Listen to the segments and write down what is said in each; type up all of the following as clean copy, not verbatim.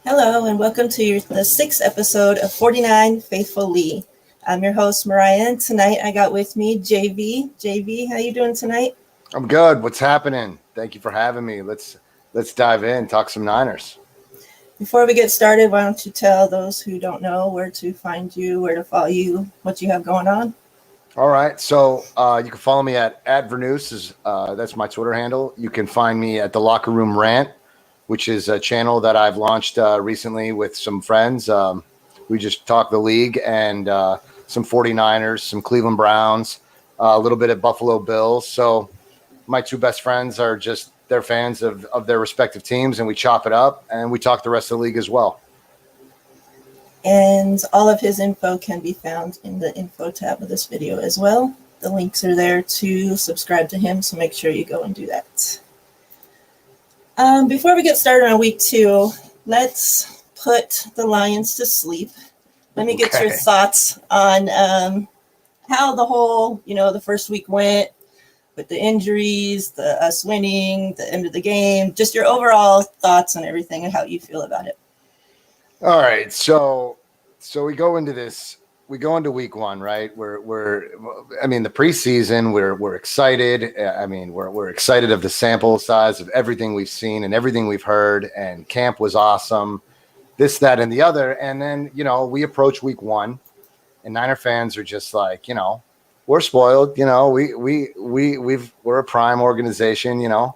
Hello, and welcome to the sixth episode of 49 Faithful Lee. I'm your host, Miriah, and tonight I got with me JV. JV, how you doing tonight? I'm good. What's happening? Thank you for having me. Let's dive in, talk some Niners. Before we get started, why don't you tell those who don't know where to find you, where to follow you, what you have going on? All right. So you can follow me at @Vernoose. That's my Twitter handle. You can find me at the Locker Room Rant, which is a channel that I've launched recently with some friends. We just talk the league and some 49ers, some Cleveland Browns, a little bit of Buffalo Bills. So my two best friends are just they're fans of their respective teams, and we chop it up and we talk the rest of the league as well. And all of his info can be found in the info tab of this video as well. The links are there to subscribe to him, so make sure you go and do that. Before we get started on week 2, let's put the Lions to sleep. Let me get your thoughts on how the whole, the first week went with the injuries, us winning, the end of the game, just your overall thoughts on everything and how you feel about it. All right, so we go into this. We go into week 1, right? The preseason. We're excited. We're excited of the sample size of everything we've seen and everything we've heard. And camp was awesome. This, that, and the other. And then we approach week 1, and Niner fans are just like, we're spoiled. We're a prime organization.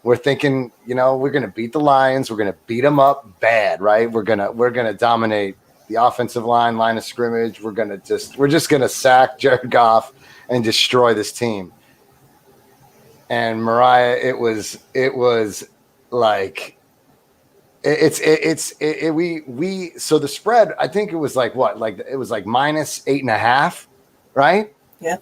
We're thinking, we're going to beat the Lions. We're going to beat them up bad, right? We're gonna dominate the offensive line of scrimmage. We're just going to sack Jared Goff and destroy this team. And Miriah, it was like so the spread, I think it was like what? Like it was like -8.5, right? Yeah.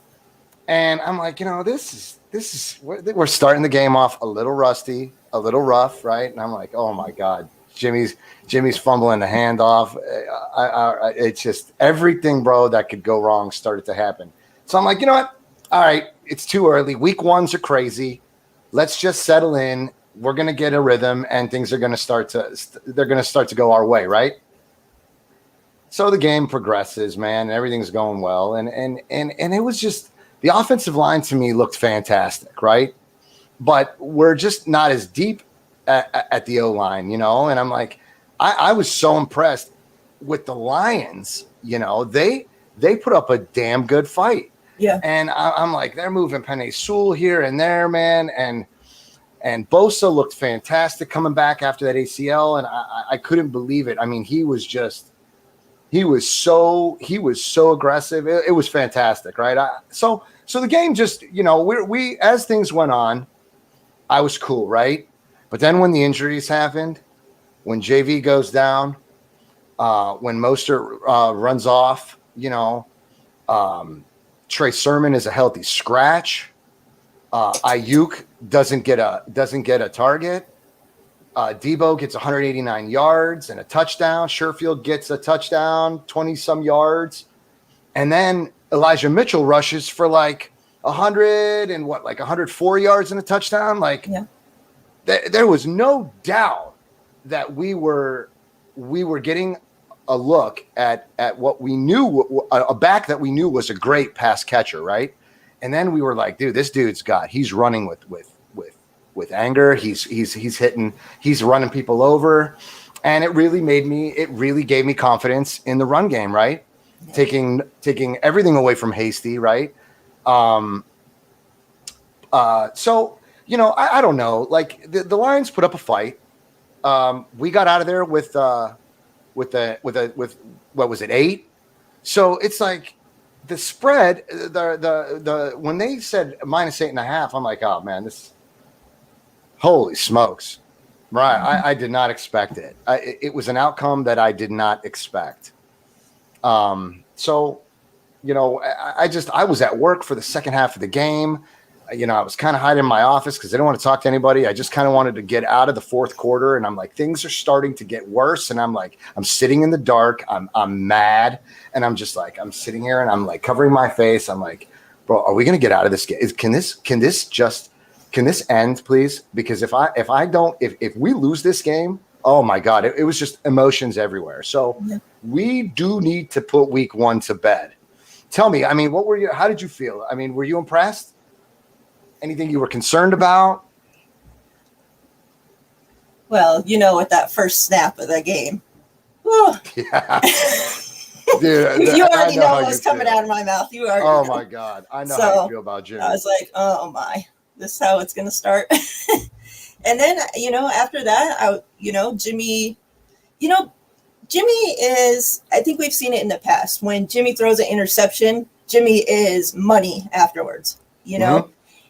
And I'm like, this is we're starting the game off a little rusty, a little rough, right? And I'm like, oh my God, Jimmy's fumbling the handoff. It's just everything, bro, that could go wrong started to happen. So I'm like, you know what? All right, it's too early. Week 1s are crazy. Let's just settle in. We're gonna get a rhythm, and things are gonna start to go our way, right? So the game progresses, man, and everything's going well, and it was just. The offensive line to me looked fantastic, right? But we're just not as deep at the O-line, And I'm like, I was so impressed with the Lions. They put up a damn good fight. Yeah. And I'm like, they're moving Penei Sewell here and there, man. And Bosa looked fantastic coming back after that ACL, and I couldn't believe it. I mean, he was so aggressive. It was fantastic, right? So the game just, we as things went on, I was cool, right? But then when the injuries happened, when JV goes down, when Mostert runs off, Trey Sermon is a healthy scratch. Ayuk doesn't get a target. Debo gets 189 yards and a touchdown. Sherfield gets a touchdown, 20-some yards. And then Elijah Mitchell rushes for like 104 yards and a touchdown. Like, yeah. There was no doubt that we were getting a look at what we knew, a back that we knew was a great pass catcher, right? And then we were like, dude, this dude's he's running with anger. He's hitting, he's running people over. And it really gave me confidence in the run game, right? Yeah. Taking everything away from Hasty, right? So, I don't know. Like the Lions put up a fight. We got out of there with what was it, 8? So it's like the spread, the when they said -8.5, I'm like, oh man, holy smokes, Miriah, I did not expect it. It was an outcome that I did not expect. So, I was at work for the second half of the game. I was kind of hiding in my office because I didn't want to talk to anybody. I just kind of wanted to get out of the fourth quarter. And I'm like, things are starting to get worse. And I'm like, I'm sitting in the dark. I'm mad. And I'm just like, I'm sitting here and I'm like covering my face. I'm like, bro, are we going to get out of this game? Can this end, please? Because if we lose this game, oh my God, it was just emotions everywhere. So we do need to put week 1 to bed. Tell me, I mean, how did you feel? I mean, were you impressed? Anything you were concerned about? Well, with that first snap of the game. Whew. Yeah. Dude, you already know what was coming out of my mouth. You already know. My God. I know how you feel about Jimmy. I was like, oh my, this is how it's going to start. And then, after that, Jimmy, Jimmy is, I think we've seen it in the past. When Jimmy throws an interception, Jimmy is money afterwards,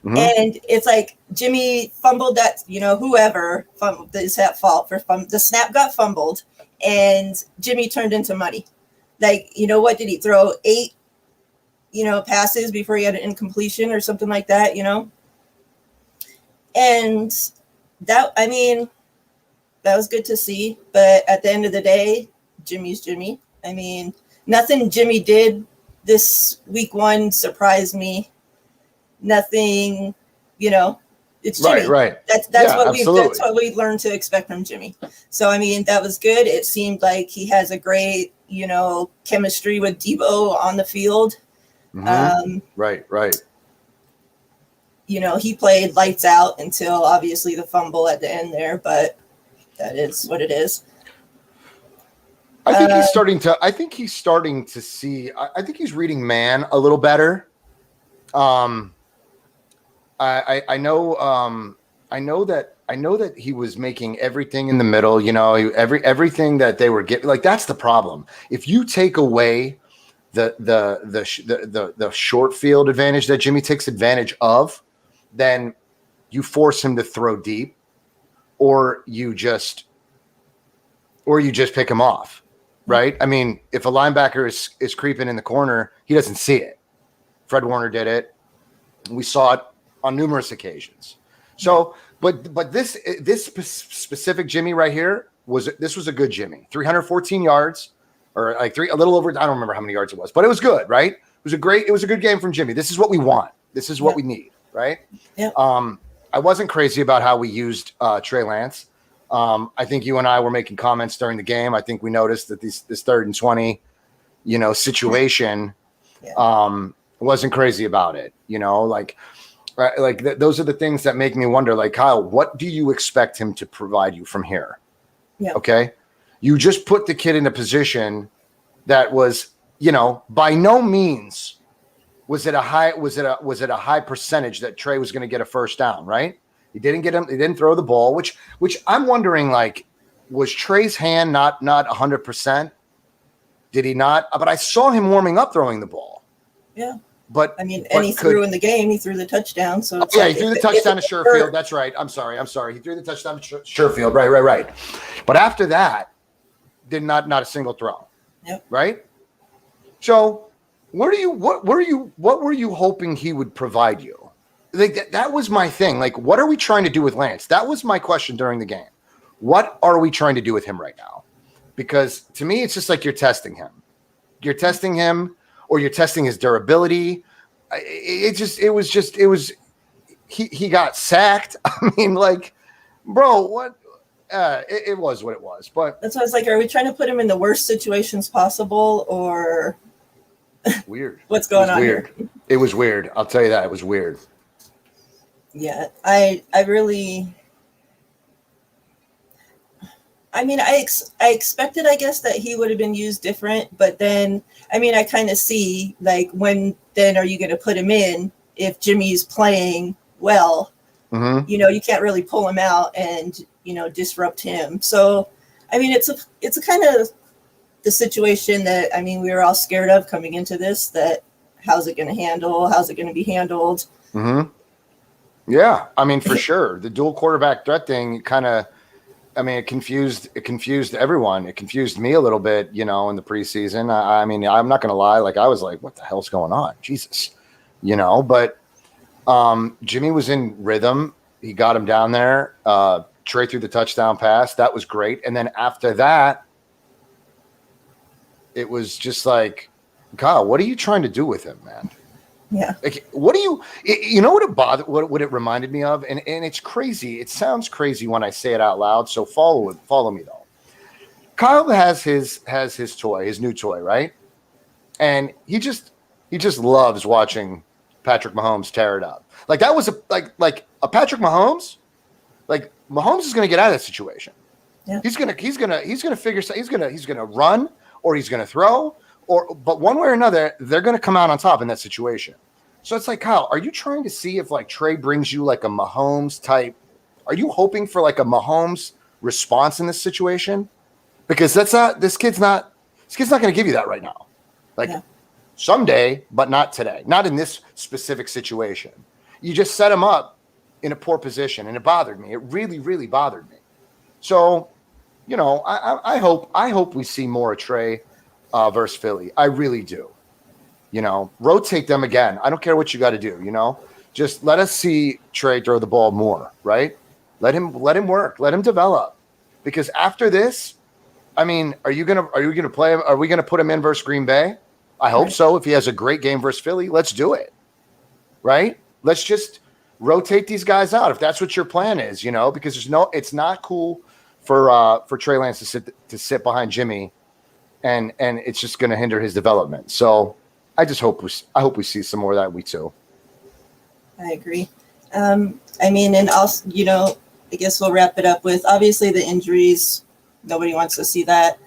Mm-hmm. And it's like Jimmy fumbled that, whoever is at fault for the snap got fumbled and Jimmy turned into money. Like, what did he throw? 8, passes before he had an incompletion or something like that, And that, I mean, that was good to see. But at the end of the day, Jimmy's Jimmy. I mean, nothing Jimmy did this week 1 surprised me. Nothing, it's Jimmy. Right. That's what we learned to expect from Jimmy. So, I mean, that was good. It seemed like he has a great, chemistry with Debo on the field. Mm-hmm. Right. He played lights out until obviously the fumble at the end there, but that is what it is. I think he's starting to see. I think he's reading man a little better. I know that he was making everything in the middle. Everything that they were getting. Like, that's the problem. If you take away the short field advantage that Jimmy takes advantage of, then you force him to throw deep, or you just pick him off, right? I mean, if a linebacker is creeping in the corner, he doesn't see it. Fred Warner did it. We saw it on numerous occasions. So, but this specific Jimmy right here was a good Jimmy. 314 yards, or like a little over. I don't remember how many yards it was, but it was good, right? It was a good game from Jimmy. This is what we want. This is what we need, right? Yeah. I wasn't crazy about how we used Trey Lance. I think you and I were making comments during the game. I think we noticed that this 3rd and 20, situation, wasn't crazy about it. Those are the things that make me wonder. Like, Kyle, what do you expect him to provide you from here? Yeah. Okay. You just put the kid in a position that was, by no means was it a high percentage that Trey was going to get a first down, right? He didn't throw the ball, which I'm wondering, like, was Trey's hand not 100%? Did he not? But I saw him warming up throwing the ball. Yeah. But I mean, and he threw in the game. He threw the touchdown. So it's he threw the touchdown to Sherfield. That's right. I'm sorry. He threw the touchdown to Sherfield. Right. But after that, did not a single throw. Yep. Right. So what were you hoping he would provide you? Like that was my thing. Like, what are we trying to do with Lance? That was my question during the game. What are we trying to do with him right now? Because to me, it's just like you're testing him. You're testing him, or you're testing his durability. He got sacked. I mean, like, bro, what? It was what it was. But that's why I was like, are we trying to put him in the worst situations possible, or weird? What's going on weird. Here? It was weird. I'll tell you that. It was weird. Yeah, I mean, I expected, I guess, that he would have been used different, but then, I mean, I kind of see, like, when then are you going to put him in if Jimmy's playing well? Mm-hmm. You can't really pull him out and, disrupt him. So, I mean, it's a kind of the situation that, I mean, we were all scared of coming into this, that how's it going to be handled? Mm-hmm. Yeah, I mean, for sure. The dual quarterback threat thing kind of, I mean, it confused everyone. It confused me a little bit, in the preseason. I mean, I'm not going to lie. Like, I was like, what the hell's going on? Jesus, but Jimmy was in rhythm. He got him down there. Trey threw the touchdown pass. That was great. And then after that, it was just like, God, what are you trying to do with him, man? Yeah. Like, what do you know what what it reminded me of? And it's crazy. It sounds crazy when I say it out loud. So follow me though. Kyle has his toy, his new toy, right? And he just loves watching Patrick Mahomes tear it up. Like that was a Patrick Mahomes. Like Mahomes is going to get out of that situation. Yeah. He's gonna figure. He's gonna run or he's gonna throw but one way or another, they're gonna come out on top in that situation. So it's like, Kyle, are you trying to see if like Trey brings you like a Mahomes type? Are you hoping for like a Mahomes response in this situation? Because this kid's not going to give you that right now. Like someday, but not today. Not in this specific situation. You just set him up in a poor position, and it bothered me. It really, really bothered me. So, you know, I hope we see more of Trey versus Philly. I really do. You know, rotate them again. I don't care what you got to do. You know, just let us see Trey throw the ball more. Right? Let him work. Let him develop. Because after this, I mean, are you gonna play him? Are we gonna put him in versus Green Bay? I hope so. If he has a great game versus Philly, let's do it. Right? Let's just rotate these guys out if that's what your plan is. You know, because it's not cool for Trey Lance to sit behind Jimmy, and it's just going to hinder his development. So I hope we see some more of that week too. I agree. I mean, and also, you know, I guess we'll wrap it up with obviously the injuries. Nobody wants to see that.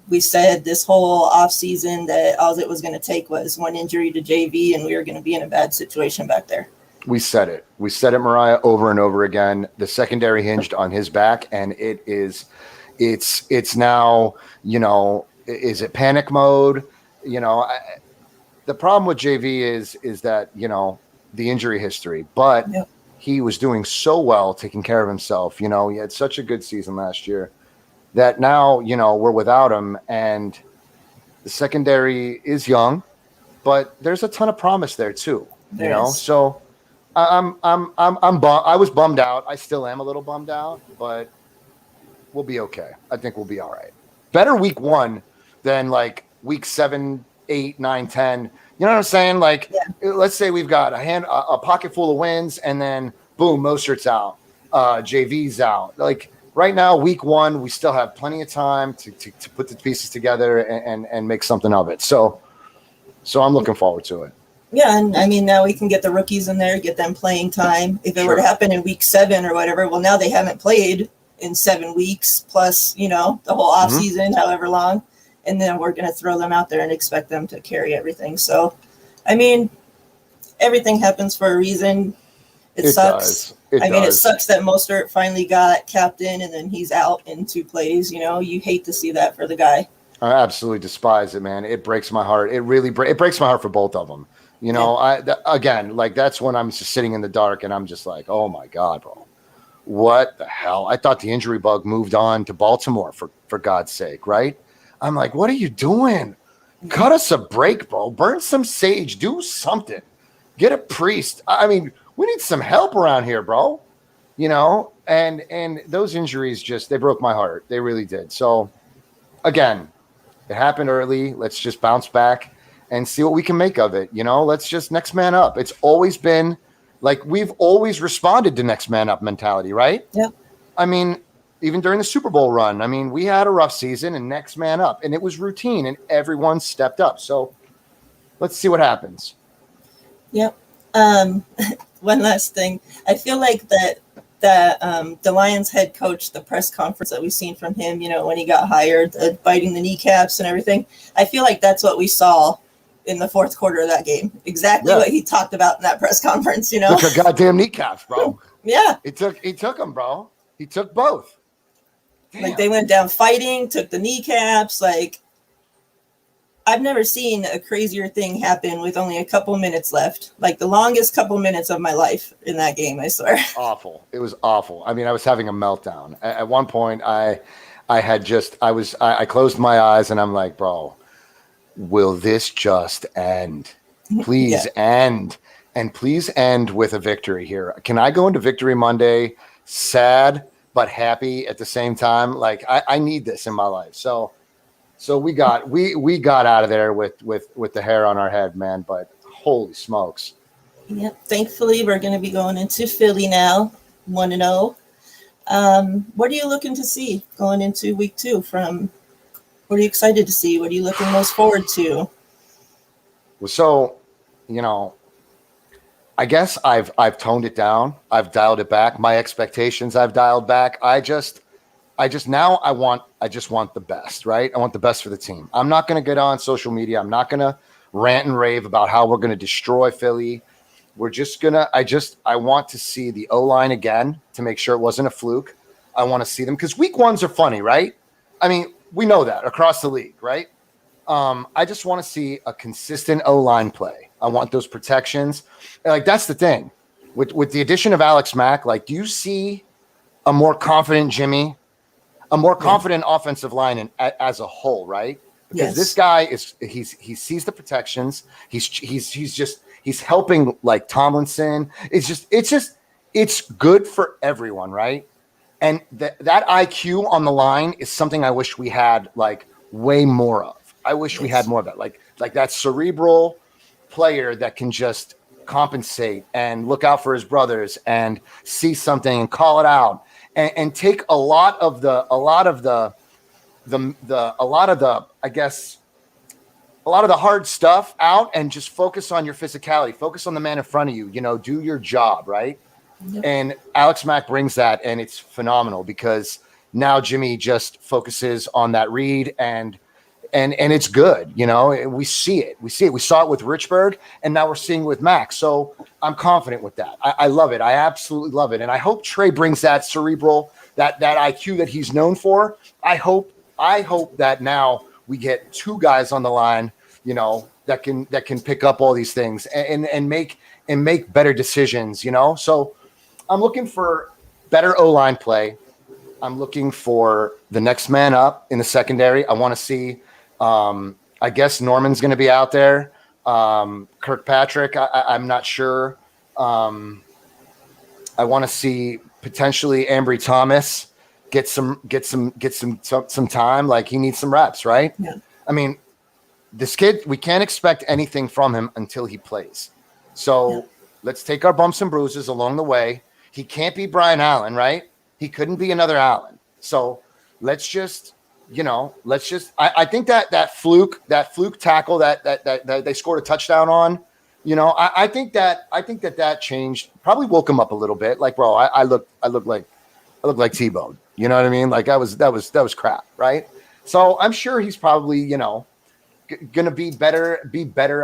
We said this whole offseason that all it was going to take was one injury to JV, and we were going to be in a bad situation back there. We said it, Miriah, over and over again. The secondary hinged on his back, and it's now, you know, is it panic mode? You know, the problem with JV is that, you know, the injury history, but he was doing so well taking care of himself. You know, he had such a good season last year that now, you know, we're without him, and the secondary is young, but there's a ton of promise there too. You know, so I was bummed out. I still am a little bummed out, but we'll be okay. I think we'll be all right. Better week 1 than like week 7, 8, 9, 10. You know what I'm saying? Like, let's say we've got a pocket full of wins, and then boom, Mostert's out, JV's out. Like right now, week 1, we still have plenty of time to put the pieces together and make something of it. So I'm looking forward to it. Yeah, and I mean, now we can get the rookies in there, get them playing time. If it were to happen in week 7 or whatever, well, now they haven't played in 7 weeks, plus, you know, the whole off season, however long. And then we're going to throw them out there and expect them to carry everything. So, I mean, everything happens for a reason. It sucks. It sucks that Mostert finally got captain and then he's out in 2 plays. You know, you hate to see that for the guy. I absolutely despise it, man. It breaks my heart. It really it breaks my heart for both of them. You know, again, like that's when I'm just sitting in the dark and I'm just like, oh my God, bro, what the hell? I thought the injury bug moved on to Baltimore for God's sake, right? I'm like, what are you doing? Cut us a break, bro. Burn some sage. Do something. Get a priest. I mean, we need some help around here, bro. You know, and those injuries they broke my heart. They really did. So again, it happened early. Let's just bounce back and see what we can make of it. You know, let's just next man up. It's always been like we've always responded to next man up mentality, right? Yep. I mean, even during the Super Bowl run, I mean, we had a rough season and next man up, and it was routine and everyone stepped up. So let's see what happens. Yep. One last thing. I feel like that the Lions head coach, the press conference that we've seen from him, you know, when he got hired, biting the kneecaps and everything, I feel like that's what we saw in the 4th quarter of that game. Exactly what he talked about in that press conference, you know. Took a goddamn kneecaps, bro. Yeah. He took them, bro. He took both. Damn. Like they went down fighting, took the kneecaps. Like I've never seen a crazier thing happen with only a couple minutes left. Like the longest couple minutes of my life in that game, I swear. Awful. It was awful. I mean, I was having a meltdown. At one point, I closed my eyes and I'm like, bro, will this just end? Please end. And please end with a victory here. Can I go into Victory Monday sad but happy at the same time? Like I need this in my life. So we got out of there with the hair on our head, man. But Holy smokes. Yep. Thankfully, we're going to be going into Philly now, 1-0. What are you looking to see going into week 2 from? What are you excited to see? What are you looking most forward to? So, I guess I've toned it down. I've dialed it back. My expectations I've dialed back. I just want the best, right? I want the best for the team. I'm not going to get on social media. I'm not going to rant and rave about how we're going to destroy Philly. We're just going to, I want to see the O-line again to make sure it wasn't a fluke. I want to see them because week 1s are funny, right? I mean, we know that across the league, right? I just want to see a consistent O-line play. I want those protections. Like, that's the thing. With the addition of Alex Mack, like, do you see a more confident Jimmy, a more confident offensive line as a whole, right? Because this guy he sees the protections. He's helping like Tomlinson. It's good for everyone, right? And that IQ on the line is something I wish we had like way more of. I wish we had more of that, like that cerebral player that can just compensate and look out for his brothers and see something and call it out and take a lot of the hard stuff out and just focus on your physicality, focus on the man in front of you, do your job, right? Yep. And Alex Mack brings that, and it's phenomenal because now Jimmy just focuses on that read and it's good. We see it. We saw it with Richburg, and now we're seeing it with Max. So I'm confident with that. I love it. I absolutely love it. And I hope Trey brings that cerebral, that IQ that he's known for. I hope that now we get 2 guys on the line, that can pick up all these things and make better decisions, So I'm looking for better O-line play. I'm looking for the next man up in the secondary. I want to see, I guess Norman's going to be out there. Kirkpatrick, I'm not sure. I want to see potentially Ambry Thomas get some time. Like, he needs some reps, right? Yeah. I mean, this kid, we can't expect anything from him until he plays. So let's take our bumps and bruises along the way. He can't be Brian Allen, right? He couldn't be another Allen. So let's just, I think that fluke tackle that they scored a touchdown on, I think that changed, probably woke him up a little bit. Like, bro, I look like T-Bone. You know what I mean? Like, that was crap, right? So I'm sure he's probably, gonna be better.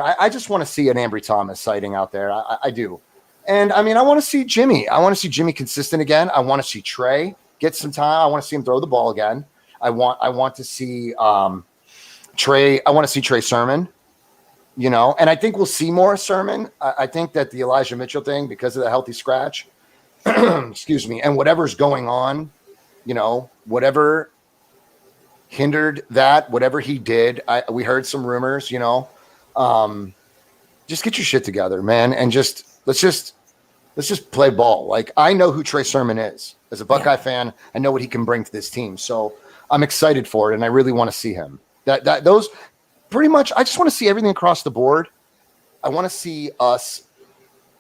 I just want to see an Ambry Thomas sighting out there. I do. And I mean, I want to see Jimmy. I want to see Jimmy consistent again. I want to see Trey get some time. I want to see him throw the ball again. I want to see Trey. I want to see Trey Sermon, and I think we'll see more Sermon. I think that the Elijah Mitchell thing, because of the healthy scratch, excuse me, and whatever's going on, whatever hindered that, whatever he did, we heard some rumors, just get your shit together, man. And let's just play ball. Like, I know who Trey Sermon is. As a Buckeye fan, I know what he can bring to this team. So I'm excited for it, and I really want to see him. Those pretty much, I just want to see everything across the board. I want to see us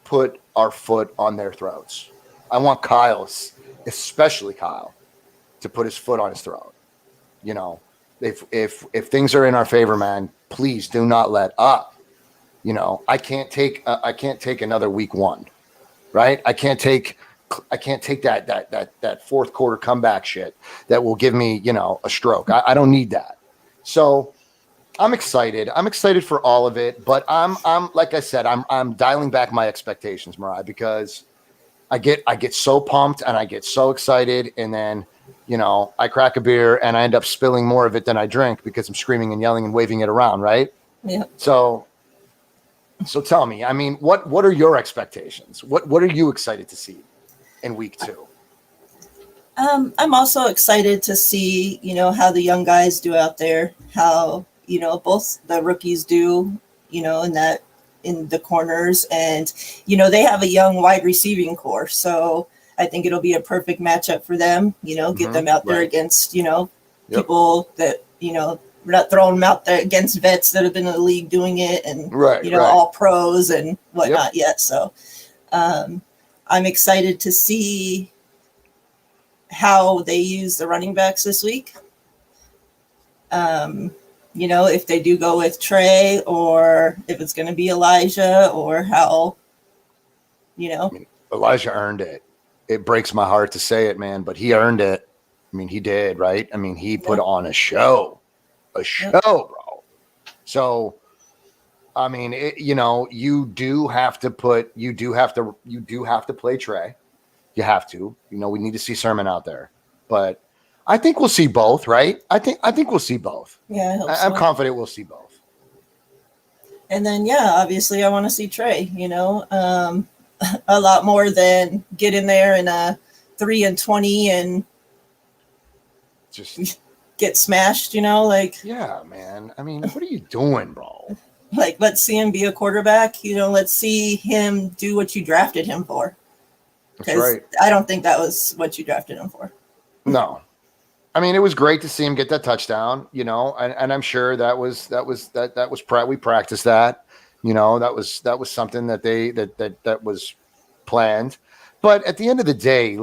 put our foot on their throats. I want especially Kyle, to put his foot on his throat. If things are in our favor, man, please do not let up. I can't take another week 1, right? I can't take that fourth quarter comeback shit that will give me, a stroke. I don't need that. So I'm excited. I'm excited for all of it, but I'm like I said, I'm dialing back my expectations, Miriah, because I get so pumped and I get so excited, and then I crack a beer and I end up spilling more of it than I drink because I'm screaming and yelling and waving it around, right? Yeah. So tell me, I mean, what are your expectations? What are you excited to see in week 2? I'm also excited to see, how the young guys do out there, how, both the rookies do, in the corners, and, they have a young wide receiving core. So I think it'll be a perfect matchup for them, get them out there against, people that, we're not throwing them out there against vets that have been in the league doing it and, Right. all pros and whatnot yet. So I'm excited to see how they use the running backs this week. If they do go with Trey or if it's going to be Elijah or how, I mean, Elijah earned it. It breaks my heart to say it, man, but he earned it. I mean, he did, right? I mean, he put on a show, bro. So, I mean, you do have to play Trey. You have to, we need to see Sermon out there, but I think we'll see both, right? I think we'll see both. Yeah, I'm confident we'll see both. And then, obviously I want to see Trey, a lot more than get in there in a 3-20 and just get smashed, Yeah, man. I mean, what are you doing, bro? Like, let's see him be a quarterback. Let's see him do what you drafted him for. That's right. I don't think that was what you drafted him for. No. I mean, it was great to see him get that touchdown, and I'm sure we practiced that, that was something that was planned. But at the end of the day,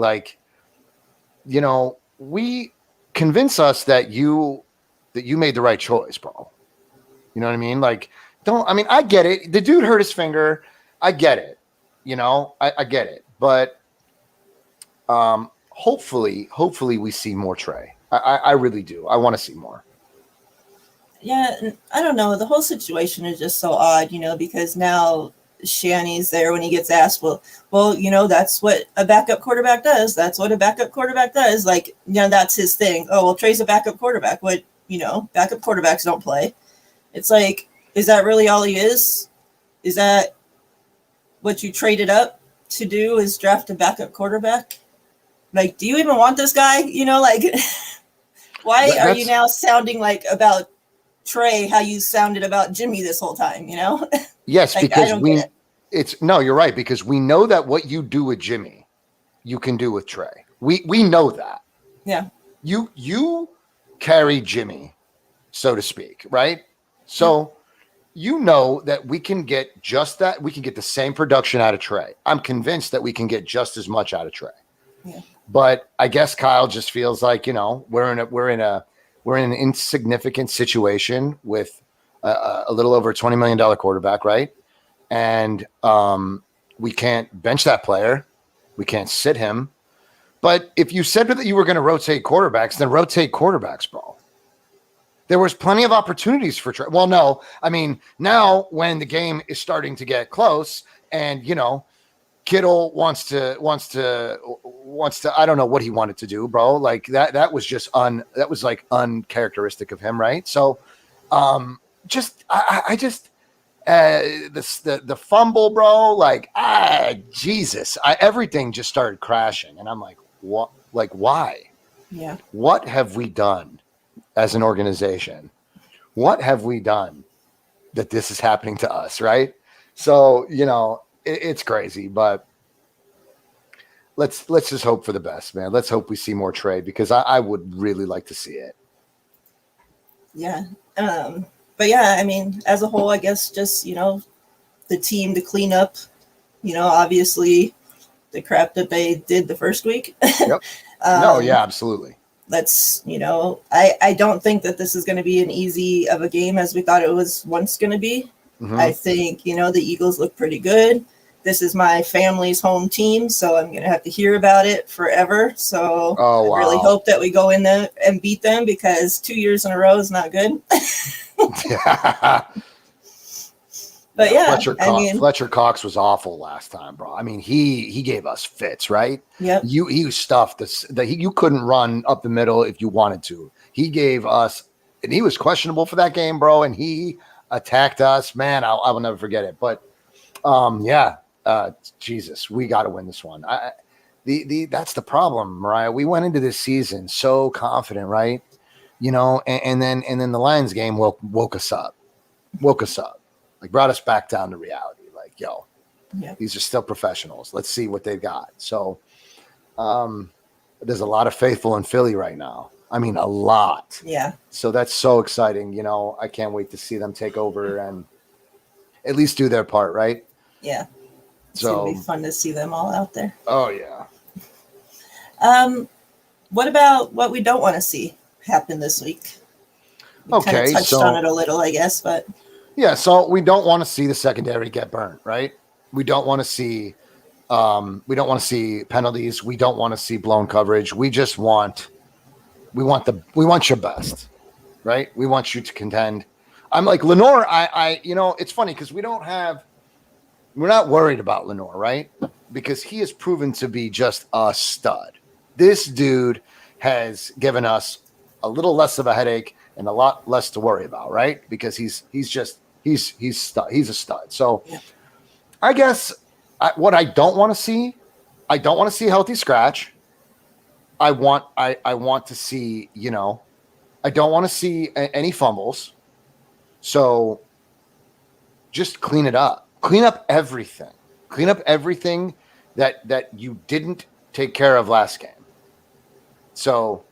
we convince us that you made the right choice, bro. You know what I mean? I get it. The dude hurt his finger. I get it. I get it. But hopefully we see more Trey. I really do. I want to see more. Yeah, and I don't know. The whole situation is just so odd, because now Shanny's there when he gets asked, well, that's what a backup quarterback does. That's what a backup quarterback does. That's his thing. Oh, well, Trey's a backup quarterback. What, backup quarterbacks don't play. It's like, is that really all he is? Is that what you traded up to do, is draft a backup quarterback? Do you even want this guy? Why are you now sounding like about Trey how you sounded about Jimmy this whole time, Yes, because you're right, because we know that what you do with Jimmy, you can do with Trey. We know that. Yeah. You carry Jimmy, so to speak, right? So that we can get just that. We can get the same production out of Trey. I'm convinced that we can get just as much out of Trey. Yeah. But I guess Kyle just feels like, we're in an insignificant situation with a little over a $20 million quarterback, right? And we can't bench that player. We can't sit him. But if you said that you were going to rotate quarterbacks, then rotate quarterbacks, bro. There was plenty of opportunities for Trey. Well, no, I mean, now when the game is starting to get close and, Kittle wants to, I don't know what he wanted to do, bro. That was just uncharacteristic of him. Right. So, the fumble, bro, Jesus, everything just started crashing. And I'm like, what, why? Yeah. What have we done as an organization? What have we done that this is happening to us? Right. So, it's crazy, but let's just hope for the best, man. Let's hope we see more Trey, because I would really like to see it. Yeah. But yeah, I mean, as a whole, I guess just, the team to clean up, obviously the crap that they did the first week. Yep. Yeah, absolutely. Let's, I don't think that this is going to be an easy of a game as we thought it was once going to be. Mm-hmm. I think, the Eagles look pretty good. This is my family's home team, so I'm going to have to hear about it forever. So I really hope that we go in there and beat them, because 2 years in a row is not good. Yeah. But yeah, Fletcher Cox was awful last time, bro. I mean, he gave us fits, right? Yeah. He stuffed this that you couldn't run up the middle if you wanted to. He gave us, and he was questionable for that game, bro. And he attacked us, man. I will never forget it. But Jesus, we got to win this one. That's the problem, Miriah. We went into this season so confident, right? And then the Lions game woke us up, brought us back down to reality. These are still professionals. Let's see what they've got. So, there's a lot of faithful in Philly right now. I mean, a lot. Yeah. So that's so exciting. You know, I can't wait to see them take over and at least do their part, right? Yeah. It's So going to be fun to see them all out there. Oh, yeah. What about what we don't want to see happen this week? We kind of touched on it a little, I guess, but yeah. So we don't want to see the secondary get burnt, right? We don't want to see penalties. We don't want to see blown coverage. We want your best, right? We want you to contend. I'm like Lenore. It's funny because we're not worried about Lenore, right? Because he has proven to be just a stud. This dude has given us a little less of a headache and a lot less to worry about, right? Because he's a stud. So yeah. I guess what I don't want to see, I don't want to see a healthy scratch. I want to see, I don't want to see any fumbles. So just clean it up. Clean up everything. Clean up everything that you didn't take care of last game. So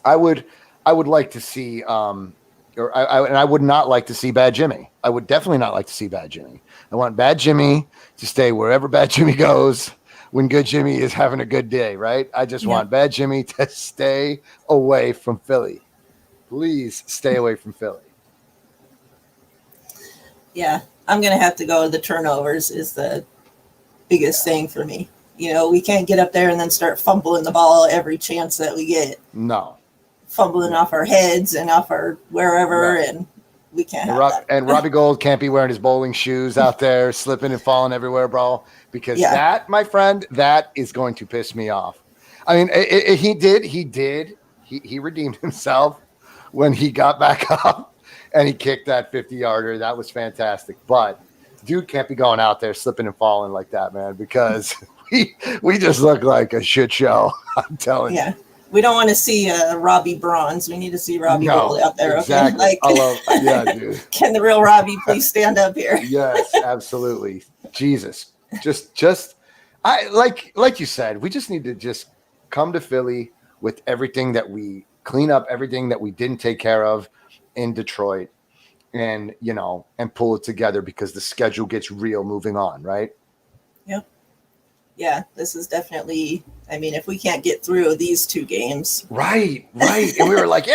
I would like to see I would not like to see Bad Jimmy. I would definitely not like to see Bad Jimmy. I want Bad Jimmy to stay wherever Bad Jimmy goes when Good Jimmy is having a good day, right? I just want Bad Jimmy to stay away from Philly. Please stay away from Philly. Yeah, I'm going to have to go. The turnovers is the biggest thing for me. We can't get up there and then start fumbling the ball every chance that we get. No. Fumbling off our heads and off our wherever, and we can't have that. And Robbie Gould can't be wearing his bowling shoes out there, slipping and falling everywhere, bro. Because that, my friend, that is going to piss me off. I mean, he redeemed himself when he got back up and he kicked that 50-yarder. That was fantastic. But dude can't be going out there slipping and falling like that, man, because we just look like a shit show. I'm telling you. We don't want to see Robbie Bronze. We need to see Robbie Gould out there. Exactly. Okay? Dude. Can the real Robbie please stand up here? Yes, absolutely. Jesus. Just I like you said, we just need to just come to Philly with everything that we clean up, everything that we didn't take care of in Detroit and pull it together because the schedule gets real moving on, right? Yep. Yeah, this is definitely, if we can't get through these two games. Right. And we were like,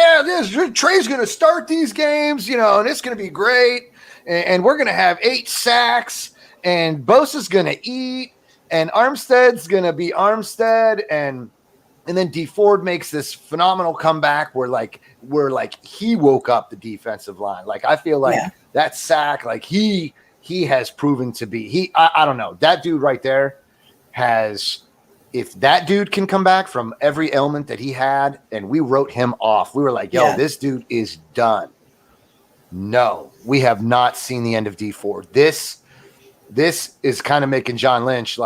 Trey's going to start these games, and it's going to be great. And we're going to have 8 sacks and Bosa's going to eat and Armstead's going to be Armstead. And then D Ford makes this phenomenal comeback where he woke up the defensive line. Like, I feel like that sack, like he has proven to be, I don't know, that dude right there if that dude can come back from every ailment that he had and we wrote him off, we were like, this dude is done. No, we have not seen the end of D Ford. This is kind of making John Lynch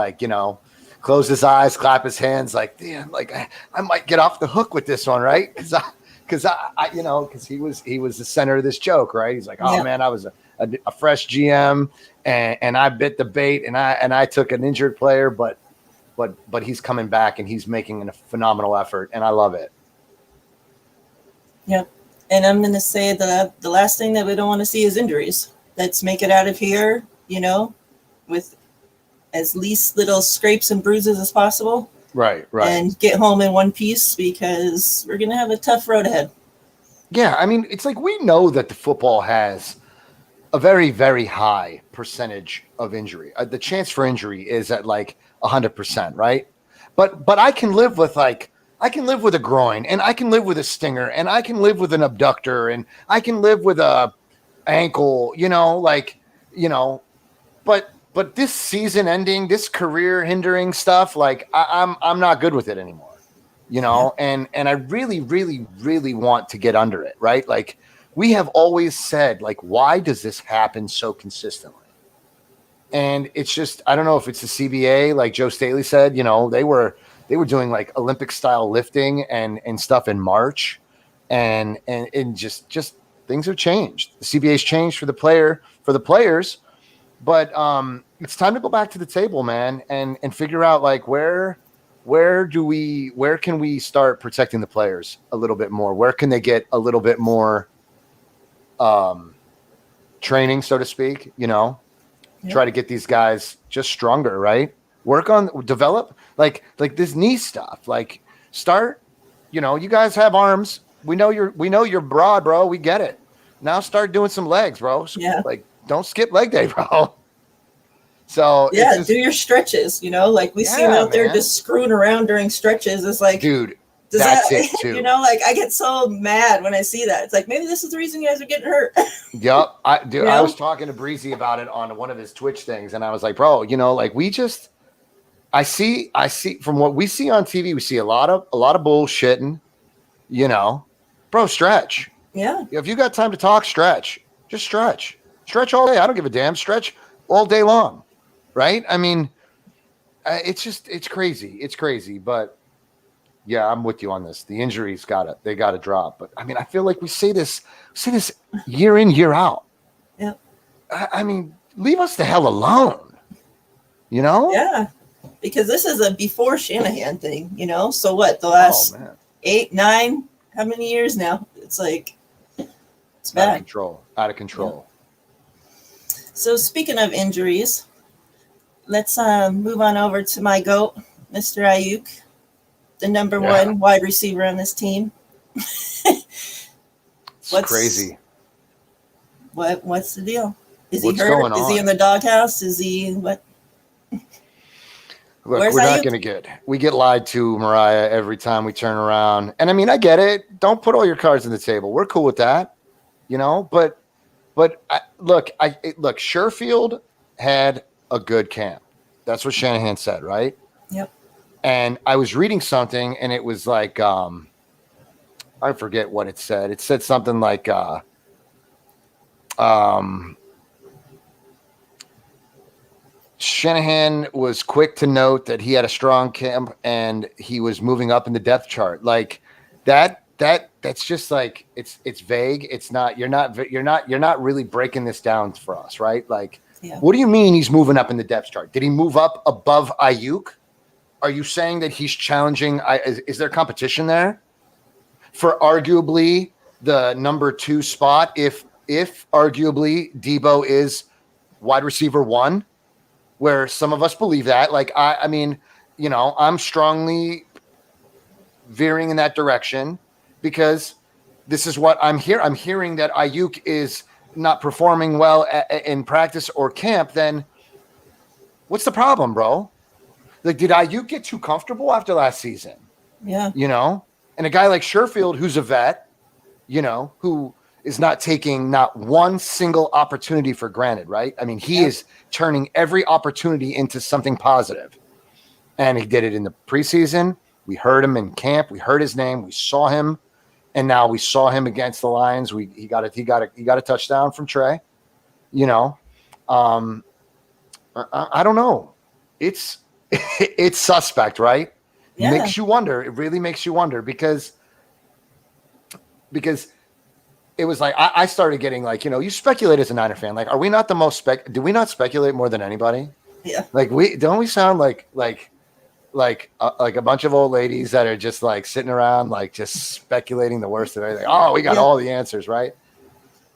close his eyes, clap his hands, like, damn, like I might get off the hook with this one, right? Because he was the center of this joke, right? He's like, man, I was a fresh GM and I bit the bait and I took an injured player, but he's coming back and he's making a phenomenal effort and I love it. Yep. And I'm going to say that the last thing that we don't want to see is injuries. Let's make it out of here, with as least little scrapes and bruises as possible. Right. And get home in one piece because we're going to have a tough road ahead. Yeah. It's like we know that the football has a very, very high percentage of injury. The chance for injury is at 100%, right? But I can live with a groin and I can live with a stinger and I can live with an abductor and I can live with a ankle, but this season ending, this career hindering stuff, I'm not good with it anymore, and I really, really, really want to get under it, right? Like we have always said, why does this happen so consistently? And it's just, I don't know if it's the CBA, like Joe Staley said, they were doing Olympic style lifting and stuff in March and just things have changed. The CBA's changed for the players, but it's time to go back to the table, man, and figure out where where can we start protecting the players a little bit more? Where can they get a little bit more training, so to speak, try to get these guys just stronger, right? Develop like this knee stuff, like start, you guys have arms. We know you're broad, bro. We get it. Now start doing some legs, bro. Yeah. Like don't skip leg day, bro. So yeah, do your stretches, like we see them out there just screwing around during stretches. It's like, dude, that's it too. Like I get so mad when I see that. It's like, maybe this is the reason you guys are getting hurt. Yep. I was talking to Breezy about it on one of his Twitch things, and I was like, bro, like I see from what we see on TV, we see a lot of bullshitting, bro, stretch. Yeah. If you got time to talk, stretch. Just stretch all day. I don't give a damn. Stretch all day long. Right. I mean, it's crazy. It's crazy. But yeah, I'm with you on this. The injuries they got to drop. But I mean, I feel like we say this year in, year out. Yeah. I mean, leave us the hell alone. Yeah. Because this is a before Shanahan thing, So what, the last 8, 9, how many years now? It's like, it's bad. Out of control. Yeah. So speaking of injuries, let's move on over to my GOAT, Mr. Ayuk, the number one wide receiver on this team. It's crazy. What's the deal? Is What's he hurt? Going on? Is he in the doghouse? Is he what? Look, Where's we're Ayuk? not going to we get lied to, Miriah, every time we turn around. And I mean, I get it. Don't put all your cards on the table. We're cool with that, but look, Sherfield had a good camp. That's what Shanahan said, right? Yep. And I was reading something, and it was like, I forget what it said. It said something like, Shanahan was quick to note that he had a strong camp and he was moving up in the depth chart. Like that's just like, it's vague. It's not, you're not really breaking this down for us, right? Like, What do you mean he's moving up in the depth chart? Did he move up above Ayuk? Are you saying that he's challenging? Is there competition there for arguably the number 2 spot? If arguably Debo is wide receiver 1, where some of us believe that, like, I mean, I'm strongly veering in that direction because this is what I'm here. I'm hearing that Ayuk is not performing well in practice or camp. Then what's the problem, bro? Like, did Ayuk get too comfortable after last season? Yeah. And a guy like Sherfield, who's a vet, who is not taking not one single opportunity for granted, right? I mean, he is turning every opportunity into something positive. And he did it in the preseason. We heard him in camp. We heard his name. We saw him. And now we saw him against the Lions. He got a touchdown from Trey. I don't know. It's suspect, right? Yeah. Makes you wonder. It really makes you wonder because it was like I started getting like, you speculate as a Niner fan. Like, are we not the most do we not speculate more than anybody? Yeah. Like don't we sound like a bunch of old ladies that are just like sitting around like just speculating the worst of everything. Oh, we got all the answers, right?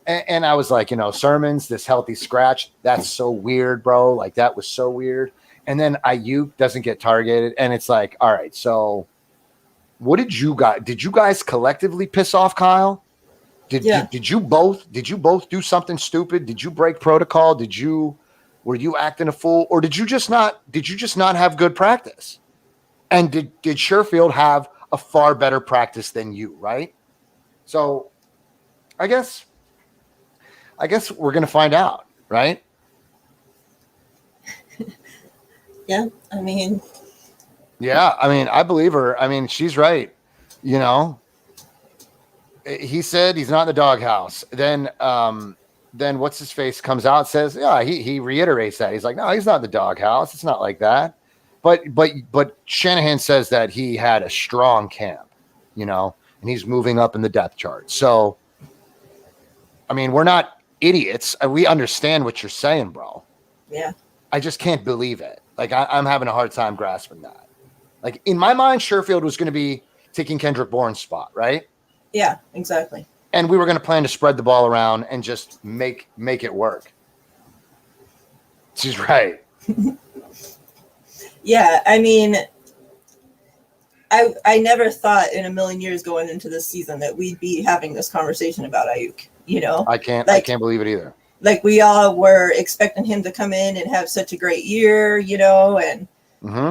And I was like, sermons, this healthy scratch, that's so weird, bro. Like that was so weird. And then Ayuk doesn't get targeted, and it's like, all right, so what did you guys collectively piss off Kyle? Did you both do something stupid? Did you break protocol? Were you acting a fool, or did you just not have good practice? And did Sherfield have a far better practice than you, right? So I guess we're going to find out, right? Yeah, I mean, I believe her. I mean, she's right. He said he's not in the doghouse. Then what's his face comes out and says, he reiterates that. He's like, no, he's not in the doghouse. It's not like that. But Shanahan says that he had a strong camp, and he's moving up in the depth chart. So, I mean, we're not idiots. We understand what you're saying, bro. Yeah. I just can't believe it. Like, I'm having a hard time grasping that. Like in my mind, Sherfield was going to be taking Kendrick Bourne's spot, right? Yeah, exactly. And we were going to plan to spread the ball around and just make it work. She's right. Yeah, I mean, I never thought in a million years going into this season that we'd be having this conversation about Ayuk. You know, I can't believe it either. Like we all were expecting him to come in and have such a great year, you know, and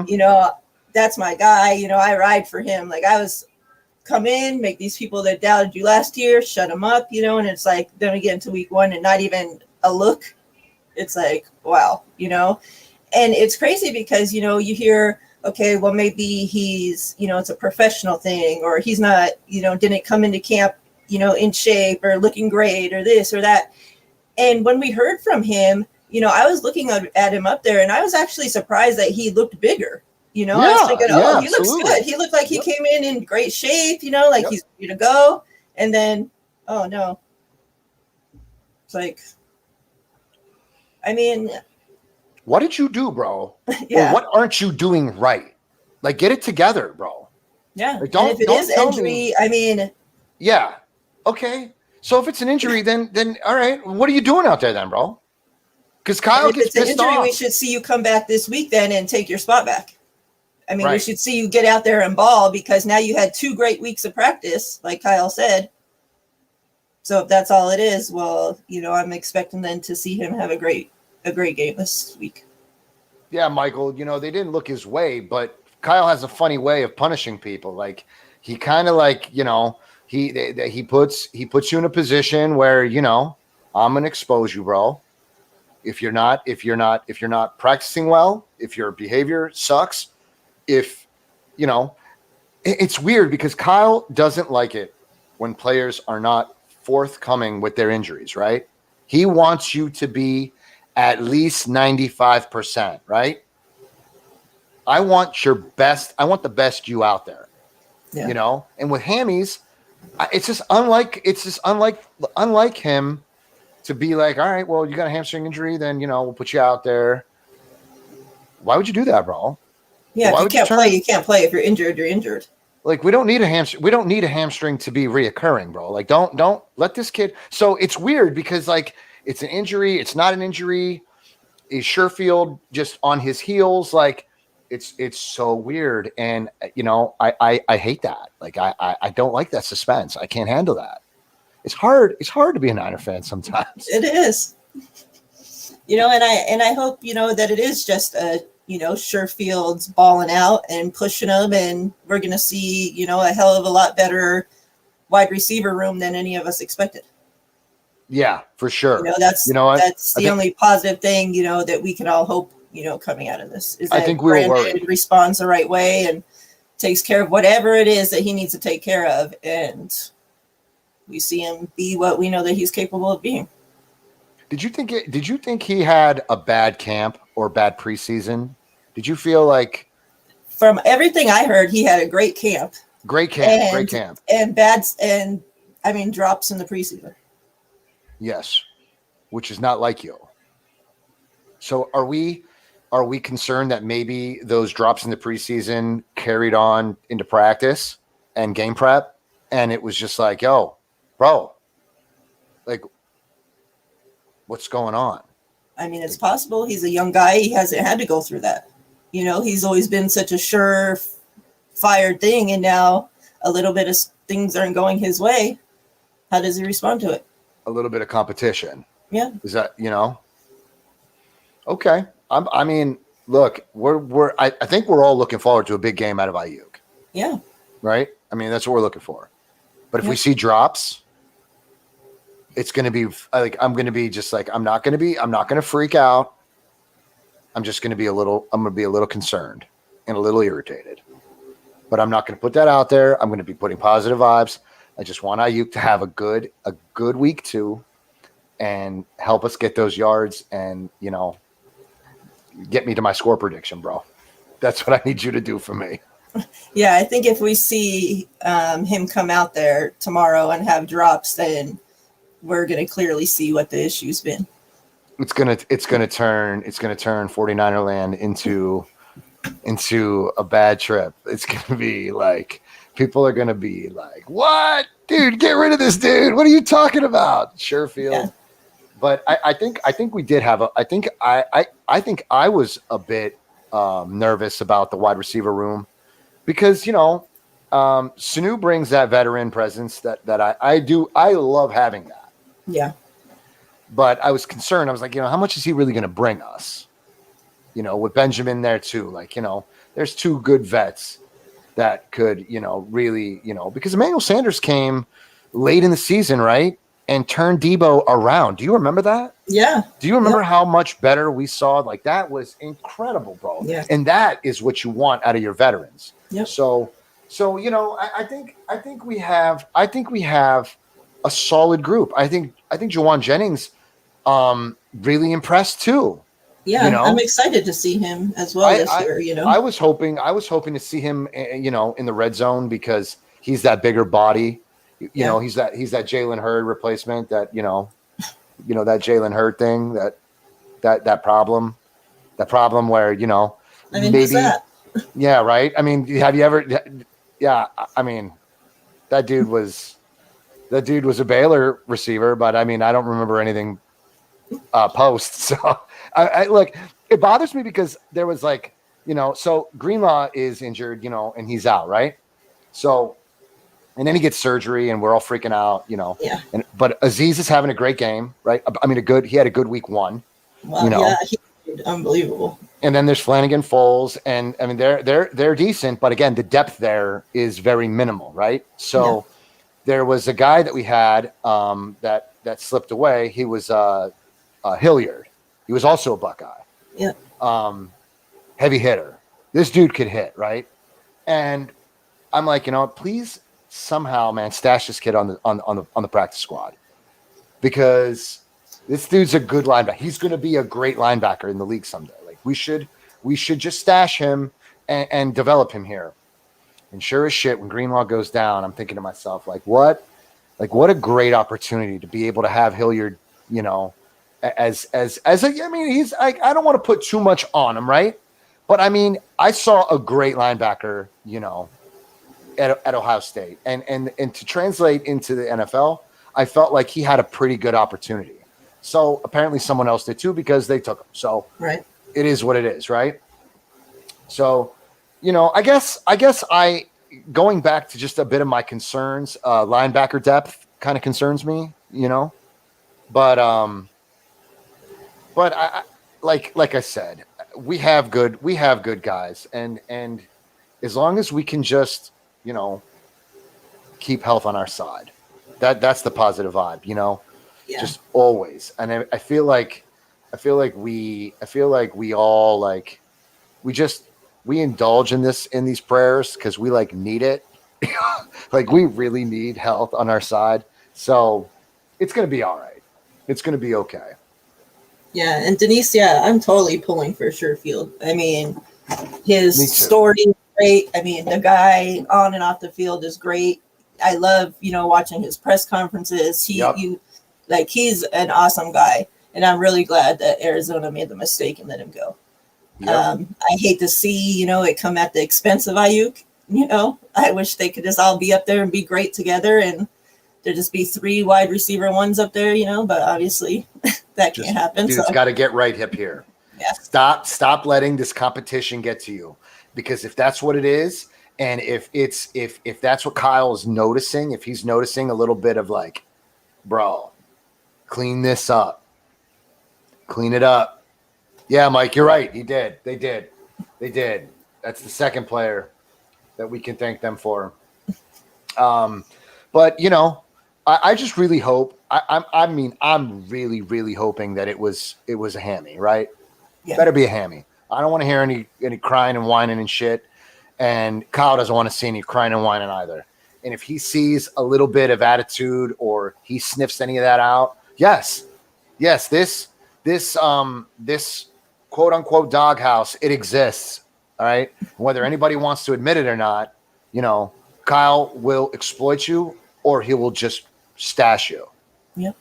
you know, that's my guy. You know, I ride for him. Like I was come in, make these people that doubted you last year, shut them up, you know, and it's like then we get into week 1 and not even a look. It's like, wow, you know, and it's crazy because, you know, you hear, okay, well, maybe he's, you know, it's a professional thing, or he's not, you know, didn't come into camp, you know, in shape or looking great or this or that. And when we heard from him, you know, I was looking at him up there and I was actually surprised that he looked bigger. You know, I was thinking, oh, he looks good. He looked like he came in great shape, you know, like he's ready to go. And then, oh, no. It's like, I mean. What did you do, bro? Yeah. Or what aren't you doing right? Like, get it together, bro. Yeah. Like, and if it is injury, I mean. Yeah. Okay. So if it's an injury, then all right. What are you doing out there then, bro? Because Kyle gets pissed off. If it's an injury, we should see you come back this week then and take your spot back. I mean, we should see you get out there and ball because now you had 2 great weeks of practice, like Kyle said. So if that's all it is, well, you know, I'm expecting then to see him have a great game this week. Yeah, Michael, you know, they didn't look his way, but Kyle has a funny way of punishing people. Like he kind of like, you know, he puts you in a position where, you know, I'm going to expose you, bro. If you're not practicing well, if your behavior sucks, if, you know, it's weird because Kyle doesn't like it when players are not forthcoming with their injuries, right? He wants you to be at least 95%, right? I want the best you out there, you know? And with hammies, it's just unlike him to be like, all right, well, you got a hamstring injury, then, you know, we'll put you out there. Why would you do that, bro? Yeah, if you can't play, you can't play. If you're injured, you're injured. Like we don't need a hamstring to be reoccurring, bro. Like don't let this kid. So it's weird because like it's an injury, it's not an injury. Is Sherfield just on his heels? Like it's so weird, and you know I hate that. Like I don't like that suspense. I can't handle that. It's hard to be a Niner fan sometimes. It is, you know, and I hope, you know, that it is just a, you know, Sherfield's balling out and pushing them, and we're going to see, you know, a hell of a lot better wide receiver room than any of us expected. Yeah, for sure. You know, that's the only positive thing, you know, that we can all hope, you know, coming out of this is that Brandon responds the right way and takes care of whatever it is that he needs to take care of, and we see him be what we know that he's capable of being. Did you think he had a bad camp or bad preseason? Did you feel like, from everything I heard, he had a great camp. And drops in the preseason. Yes, which is not like you. So are we concerned that maybe those drops in the preseason carried on into practice and game prep, and it was just like, yo, bro, like, what's going on? I mean, it's possible. He's a young guy. He hasn't had to go through that. You know, he's always been such a sure-fired thing, and now a little bit of things aren't going his way. How does he respond to it? A little bit of competition. Yeah. Is that, you know? Okay. I mean, look, I think we're all looking forward to a big game out of Ayuk. Yeah. Right? I mean, that's what we're looking for. But if we see drops, it's going to be like, I'm going to be just like, I'm not going to freak out. I'm going to be a little concerned and a little irritated, but I'm not going to put that out there. I'm going to be putting positive vibes. I just want Ayuk to have a good week 2 and help us get those yards and, you know, get me to my score prediction, bro. That's what I need you to do for me. Yeah, I think if we see him come out there tomorrow and have drops, then we're going to clearly see what the issue's been. It's gonna turn 49er land into into a bad trip. It's going to be like, people are going to be like, what? Dude, get rid of this dude. What are you talking about? Sherfield. Yeah. But I think we did have I think I was a bit nervous about the wide receiver room because, Sanu brings that veteran presence that I love having that. Yeah. But I was concerned. I was like, how much is he really going to bring us? With Benjamin there too, like, there's two good vets that could, really, because Emmanuel Sanders came late in the season, right? And turned Debo around. Do you remember that? Yeah. Do you remember how much better we saw? Like, that was incredible, bro. Yeah. And that is what you want out of your veterans. Yep. So I think we have a solid group. I think Jawan Jennings really impressed too. Yeah, I'm excited to see him as well this year. I was hoping to see him, in the red zone because he's that bigger body. He's that Jalen Hurd replacement. That that Jalen Hurd thing. That problem where maybe who's that? Yeah, right. I mean, have you ever? Yeah, I mean, that dude was a Baylor receiver, but I mean, I don't remember anything post. So I look, it bothers me because there was like, so Greenlaw is injured, and he's out, right? So, and then he gets surgery and we're all freaking out, Yeah. But Aziz is having a great game, right? I mean, he had a good week one. Well, yeah, he did unbelievable. And then there's Flanagan, Foles, and I mean, they're decent, but again, the depth there is very minimal, right? So there was a guy that we had that slipped away. He was Hilliard. He was also a Buckeye. Yeah. Heavy hitter. This dude could hit, right? And I'm like, please somehow, man, stash this kid on the practice squad because this dude's a good linebacker. He's going to be a great linebacker in the league someday. Like we should just stash him and develop him here. And sure as shit, when Greenlaw goes down, I'm thinking to myself, what a great opportunity to be able to have Hilliard, as I mean, he's I don't want to put too much on him, right? But I mean, I saw a great linebacker, at Ohio State, and to translate into the NFL, I felt like he had a pretty good opportunity. So apparently someone else did too because they took him. So right. It is what it is, right? So, I guess I going back to just a bit of my concerns, linebacker depth kind of concerns me, but I like I said, we have good guys, and as long as we can just keep health on our side, that's the positive vibe, just always. And I feel like we all like we indulge in these prayers because we need it. Like we really need health on our side. So it's going to be all right. It's going to be okay. Yeah. And Denise, I'm totally pulling for Sherfield. I mean, his story is great. I mean, the guy on and off the field is great. I love, watching his press conferences. He's an awesome guy. And I'm really glad that Arizona made the mistake and let him go. Yep. I hate to see, it come at the expense of Ayuk. I wish they could just all be up there and be great together and there just be 3 wide receiver ones up there, but obviously that can't happen. Dude's got to get right hip here. Yeah. Stop letting this competition get to you, because if that's what it is, and if that's what Kyle is noticing, if he's noticing a little bit of like, bro, clean this up, clean it up. Yeah, Mike, you're right. He did. They did. That's the second player that we can thank them for. But I just really hope. I'm really, really hoping that it was a hammy, right? Yeah. Better be a hammy. I don't want to hear any crying and whining and shit. And Kyle doesn't want to see any crying and whining either. And if he sees a little bit of attitude or he sniffs any of that out, yes, this quote unquote doghouse, it exists. All right. Whether anybody wants to admit it or not, Kyle will exploit you or he will just stash you. Yep.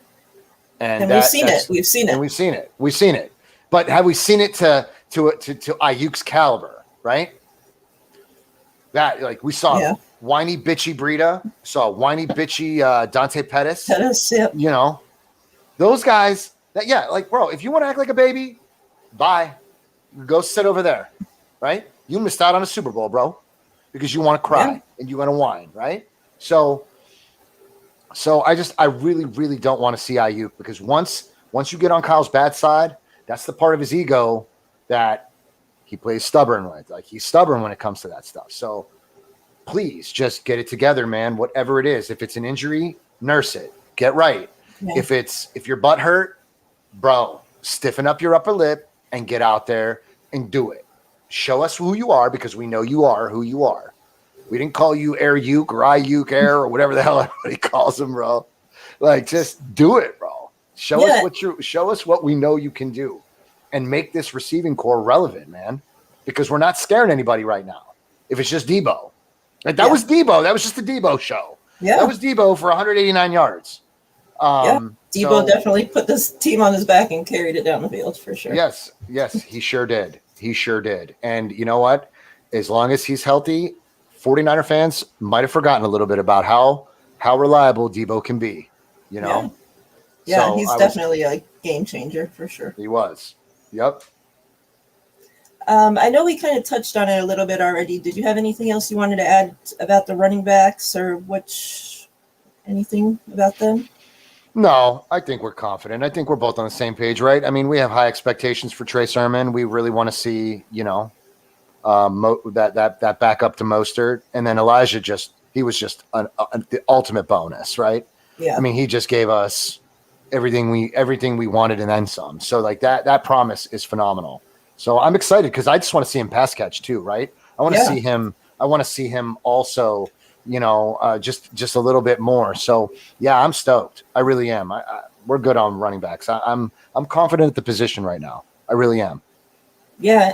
And we've seen it. We've seen it. But have we seen it to Ayuk's caliber? right? That like we saw whiny bitchy Breida, saw whiny bitchy Dante Pettis. Yep. You know, those guys that like bro, if you want to act like a baby, bye. Go sit over there, right? You missed out on a Super Bowl, bro, because you want to cry and you want to whine, right? So I really, really don't want to see Ayuk because once you get on Kyle's bad side, that's the part of his ego that he plays stubborn with. Like he's stubborn when it comes to that stuff. So please just get it together, man. Whatever it is, if it's an injury, nurse it, get right. Yeah. If your butt hurt, bro, stiffen up your upper lip and get out there and do it. Show us who you are because we know you are who you are. We didn't call you Air Uke or Ayuk Air or whatever the hell everybody calls him, bro. Like, just do it, bro. Show us what we know you can do, and make this receiving core relevant, man. Because we're not scaring anybody right now. If it's just Debo, like that was Debo. That was just the Debo show. Yeah, that was Debo for 189 yards. Debo definitely put this team on his back and carried it down the field for sure. Yes, he sure did. He sure did. And you know what? As long as he's healthy, 49er fans might have forgotten a little bit about how reliable Debo can be. You know? Yeah, so he's definitely a game changer for sure. He was. Yep. I know we kind of touched on it a little bit already. Did you have anything else you wanted to add about the running backs or anything about them? No, I think we're confident. I think we're both on the same page, right? I mean, we have high expectations for Trey Sermon. We really want to see, that back up to Mostert, and then Elijah he was just the ultimate bonus, right? Yeah. I mean, he just gave us everything we wanted and then some. So like that promise is phenomenal. So I'm excited because I just want to see him pass catch too, right? I want to see him. I want to see him also. Just a little bit more. So yeah, I'm stoked. I really am. We're good on running backs. I'm confident at the position right now. I really am. Yeah.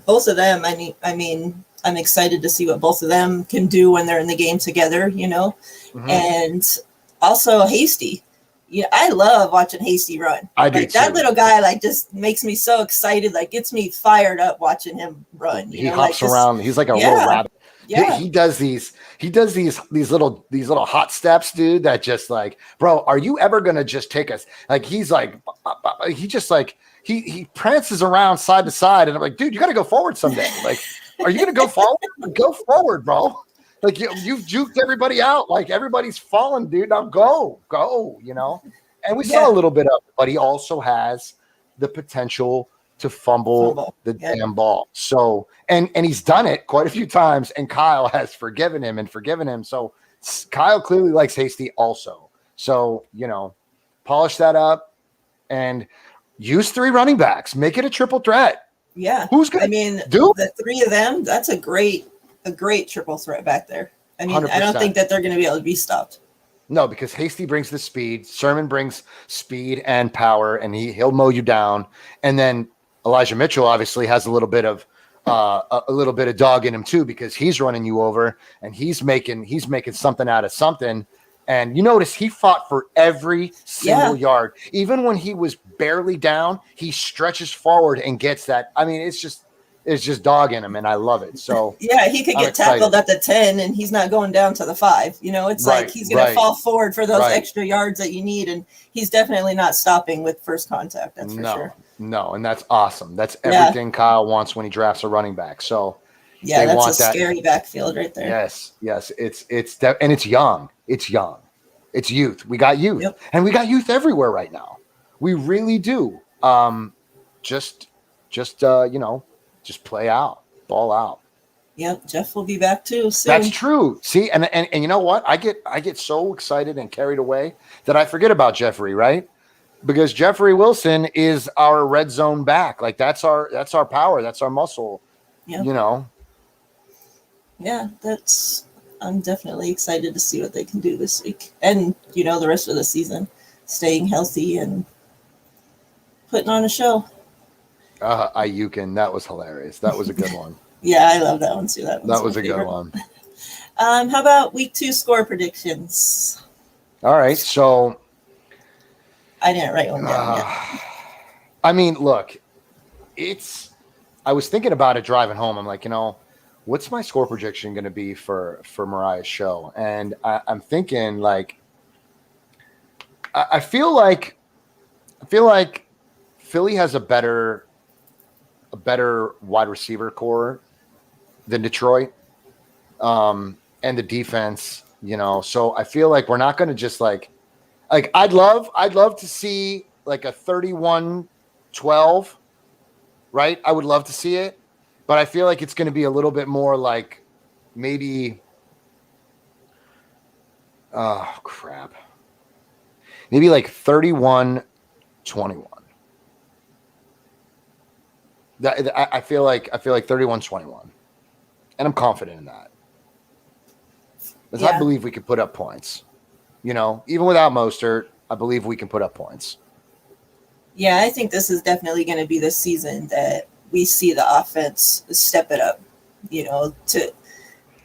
Both of them. I mean, I'm excited to see what both of them can do when they're in the game together, mm-hmm. And also Hasty. Yeah, I love watching Hasty run. I do too. That little guy just makes me so excited. Gets me fired up watching him run. He hops around. He's like a little rabbit. Yeah. He does these little hot steps, dude, that just bro, are you ever going to just take us? He prances around side to side. And I'm like, dude, you got to go forward someday. Are you going to go forward? Go forward, bro. You've juked everybody out. Everybody's falling, dude. Now go, And we saw a little bit of it, but he also has the potential to fumble the damn ball. So, and he's done it quite a few times, and Kyle has forgiven him. So Kyle clearly likes Hasty also. So, polish that up and use 3 running backs. Make it a triple threat. Yeah. Who's going to do the 3 of them? That's a great triple threat back there. I mean, 100%. I don't think that they're going to be able to be stopped. No, because Hasty brings the speed. Sermon brings speed and power, and he'll mow you down. And then Elijah Mitchell obviously has a little bit of dog in him too, because he's running you over and he's making something out of something. And you notice he fought for every single yard, even when he was barely down. He stretches forward and gets that. I mean, it's just dog in him, and I love it. So he could get tackled at the 10, and he's not going down to the 5. It's he's going to fall forward for those extra yards that you need, and he's definitely not stopping with first contact. That's for sure. No, and that's awesome. That's everything Kyle wants when he drafts a running back. So that's a scary backfield right there. Yes, and it's young. It's It's youth. We got youth, and we got youth everywhere right now. We really do. Just play out, ball out. Yep, Jeff will be back too soon. That's true. See, and you know what? I get so excited and carried away that I forget about Jeffrey, right? Because Jeffrey Wilson is our red zone back. That's our power. That's our muscle. Yep. Yeah, I'm definitely excited to see what they can do this week. And, the rest of the season, staying healthy and putting on a show. Ayukin, that was hilarious. That was a good one. Yeah, I love that one too. That was a good one. How about week 2 score predictions? All right, so I didn't write one down yet. I mean, look, I was thinking about it driving home. I'm like, what's my score prediction going to be for Miriah's show? And I'm thinking like, I feel like Philly has a better wide receiver core than Detroit, and the defense. So I feel like we're not going to just like I'd love to see like a 31-12, right? I would love to see it, but I feel like it's going to be a little bit more like maybe, oh crap, maybe like 31-21. I feel like 31-21, and I'm confident in that. Because I believe we could put up points. Even without Mostert, I believe we can put up points. Yeah, I think this is definitely going to be the season that we see the offense step it up, to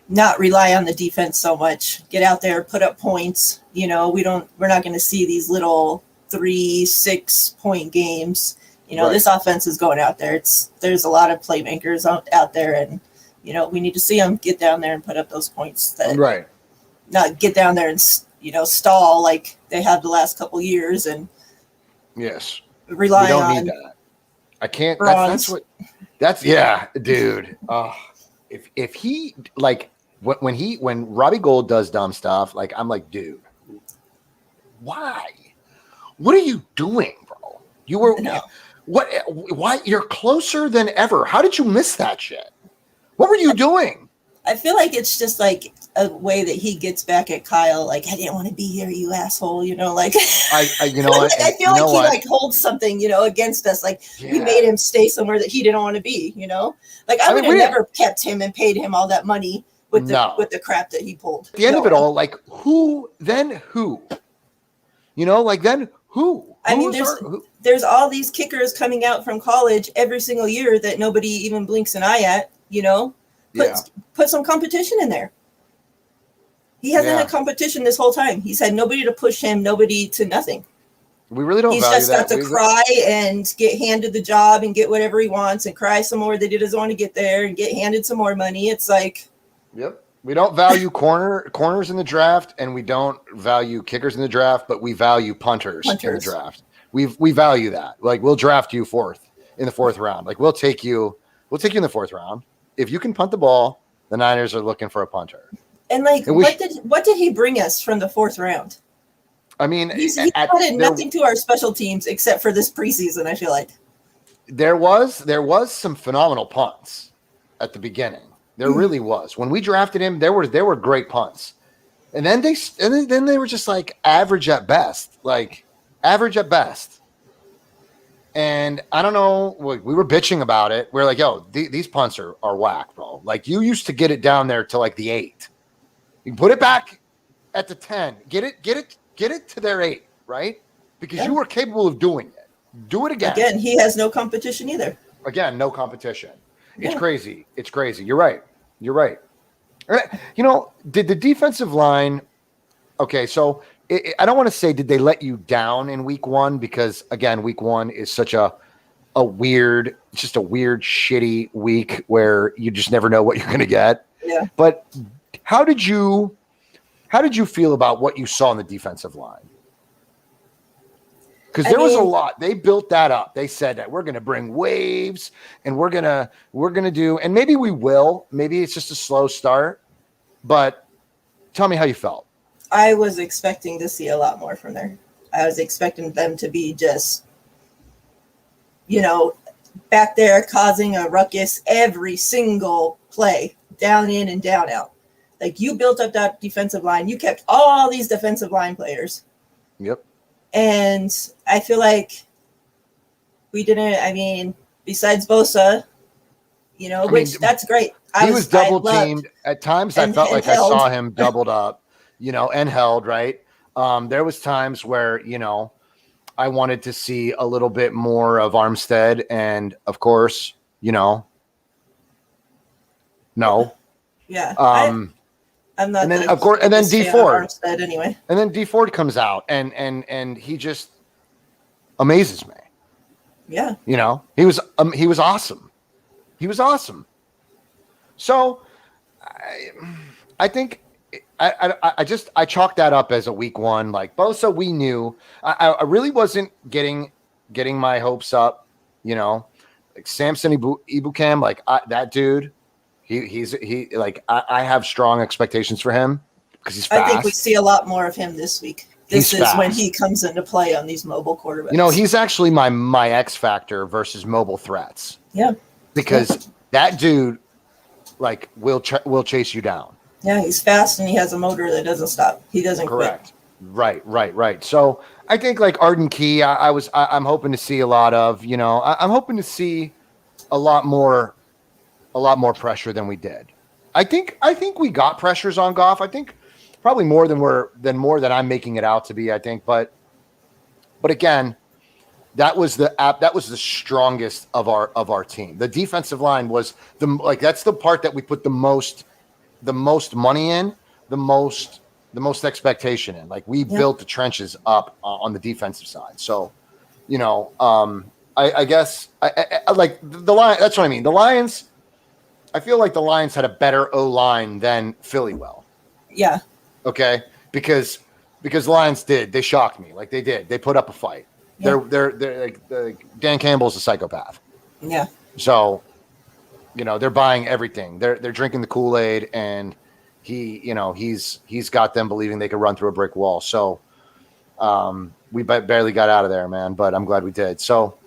not rely on the defense so much, get out there, put up points. We're not going to see these little 3-6 point games. Right. This offense is going out there. There's a lot of playmakers out there, and, we need to see them get down there and put up those points. Right. Not get down there and, stall like they have the last couple years and yes, rely on. We don't need that. I can't. Dude. If he like when Robbie Gould does dumb stuff, like I'm like, dude, why? What are you doing, bro? You were what? Why? You're closer than ever. How did you miss that shit? What were you doing? I feel like it's just like a way that he gets back at Kyle. Like, I didn't want to be here, you asshole. Like I you know what? I feel like he like holds something, against us. Like we made him stay somewhere that he didn't want to be. Like I would have never kept him and paid him all that money with the crap that he pulled. At the end of it all, like who? Then who? Like then who? I mean, there's all these kickers coming out from college every single year that nobody even blinks an eye at. Put some competition in there. He hasn't had competition this whole time. He's had nobody to push him, nobody to nothing. We really don't. He's just got to cry and get handed the job and get whatever he wants and cry some more that he doesn't want to get there and get handed some more money. It's like, yep. We don't value corners in the draft, and we don't value kickers in the draft, but we value punters. In the draft. We value that. Like we'll draft you in the fourth round. Like we'll take you in the fourth round. If you can punt the ball, the Niners are looking for a punter. And like, what did he bring us from the fourth round? I mean, he added nothing to our special teams except for this preseason. I feel like there was some phenomenal punts at the beginning. There really was. When we drafted him, there were great punts, and then they were just like average at best. And I don't know, we were bitching about it. We were like, yo, these punts are whack, bro. Like you used to get it down there to like the 8. You can put it back at the 10. Get it to their 8, right? Because you were capable of doing it. Do it again. Again, he has no competition either. Again, no competition. It's crazy. It's crazy. You're right. Did the defensive line, okay, so I don't want to say did they let you down in week 1 because, again, week 1 is such a weird, just a weird, shitty week where you just never know what you're going to get. Yeah. But how did you feel about what you saw on the defensive line? Because there was a lot. They built that up. They said that we're going to bring waves and we're going to do, and maybe we will. Maybe it's just a slow start. But tell me how you felt. I was expecting to see a lot more from there. I was expecting them to be just, back there causing a ruckus every single play, down in and down out. Like you built up that defensive line. You kept all these defensive line players. Yep. And I feel like we didn't, besides Bosa, that's great. He was double teamed. At times I felt like I saw him doubled up, and held, right? There was times where, I wanted to see a little bit more of Armstead, and of course, no. Yeah. I'm not. And then of course, and then D Ford. Armstead anyway. And then D Ford comes out, and he just amazes me. Yeah. He was awesome. He was awesome. So I think I chalked that up as a week one. Like Bosa, we knew. I really wasn't getting my hopes up, like Samson Ibukam, like that dude. He like I have strong expectations for him because he's fast. I think we see a lot more of him this week. This is when he comes into play on these mobile quarterbacks. He's actually my X factor versus mobile threats. Yeah, because that dude like will chase you down. Yeah, he's fast and he has a motor that doesn't stop. He doesn't Correct. Quit. Right. So I think like Arden Key, I'm hoping to see a lot of. I'm hoping to see a lot more pressure than we did. I think we got pressures on Goff. I think probably more than I'm making it out to be. I think, but again, that was the strongest of our team. The defensive line was that's the part that we put the most money in, the most expectation in. Like we built the trenches up on the defensive side. So, I guess I like the Lions. That's what I mean. The Lions. I feel like the Lions had a better O-line than Philly will. Yeah. Okay. Because the Lions they shocked me. Like they did. They put up a fight. Yeah. They're like Dan Campbell's a psychopath. Yeah. So, they're buying everything. They're drinking the Kool-Aid, and he's got them believing they could run through a brick wall. So, we barely got out of there, man. But I'm glad we did. So.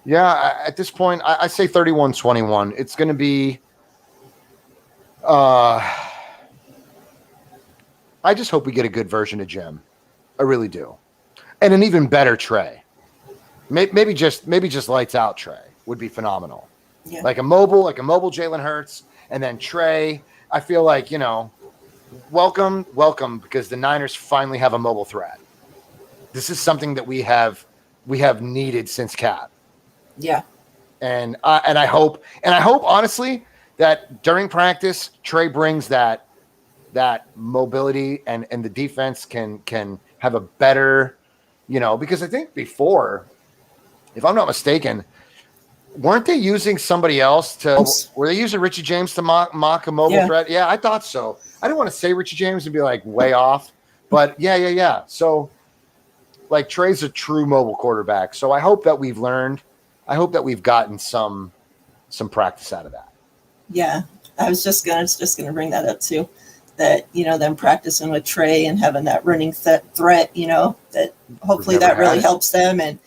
Yeah, at this point, I say 31-21. It's going to be I just hope we get a good version of Jim. I really do. And an even better Trey. Maybe just lights out Trey would be phenomenal. Yeah. Like a mobile Jalen Hurts, and then Trey. I feel like, welcome, because the Niners finally have a mobile threat. This is something that we have needed since Cap. Yeah. And I hope honestly that during practice Trey brings that mobility and the defense can have a better, because I think before, if I'm not mistaken, weren't they using somebody else were they using Richie James to mock a mobile threat? Yeah, I thought so. I didn't want to say Richie James and be like way off, but yeah. So like Trey's a true mobile quarterback. So I hope that we've learned. I hope that we've gotten some practice out of that. Yeah, I was just gonna bring that up too. That them practicing with Trey and having that running threat. That hopefully that really helps them, and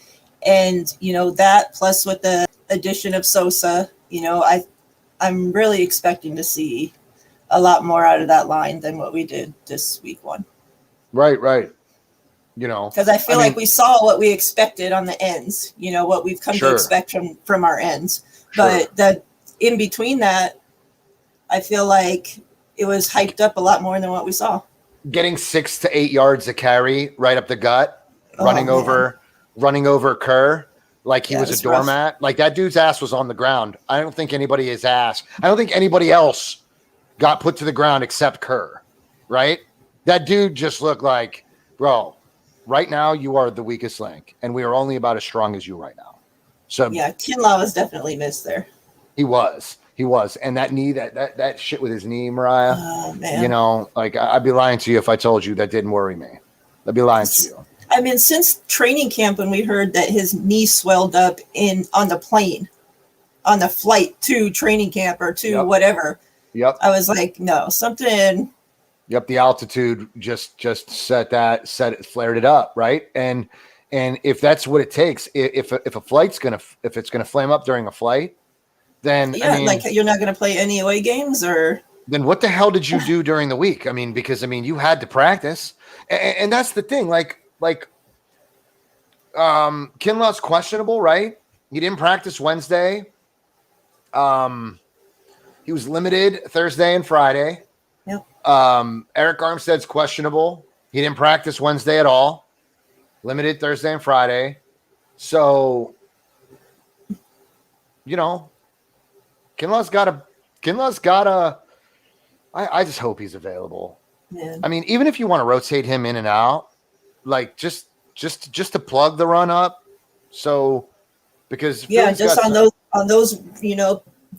that plus with the addition of Sosa, I'm really expecting to see a lot more out of that line than what we did this week one. Right. Because I feel like we saw what we expected on the ends, what we've come to expect from our ends. Sure. But that in between that, I feel like it was hyped up a lot more than what we saw. Getting 6 to 8 yards a carry right up the gut, running over Kerr like he was a doormat. Rough. Like that dude's ass was on the ground. I don't think anybody else got put to the ground except Kerr, right? That dude just looked like, bro, right now you are the weakest link, and we are only about as strong as you right now. So yeah, Kinlaw was definitely missed there. He was, and that knee, that shit with his knee, Miriah. Oh man, like I'd be lying to you if I told you that didn't worry me. I'd be lying to you. I mean, since training camp, when we heard that his knee swelled up on the plane, on the flight to training camp or to whatever. Yep. I was like, no, something. Yep, the altitude just flared it up, right? And if that's what it takes, if it's gonna flame up during a flight, then like you're not gonna play any away games, or then what the hell did you do during the week? I mean, because you had to practice, and that's the thing. Like Kinlaw's questionable, right? He didn't practice Wednesday. He was limited Thursday and Friday. Yep. Eric Armstead's questionable. He didn't practice Wednesday at all. Limited Thursday and Friday. So, Kinlaw's got a. I just hope he's available. Yeah. I mean, even if you want to rotate him in and out, like just to plug the run up. So, because just on those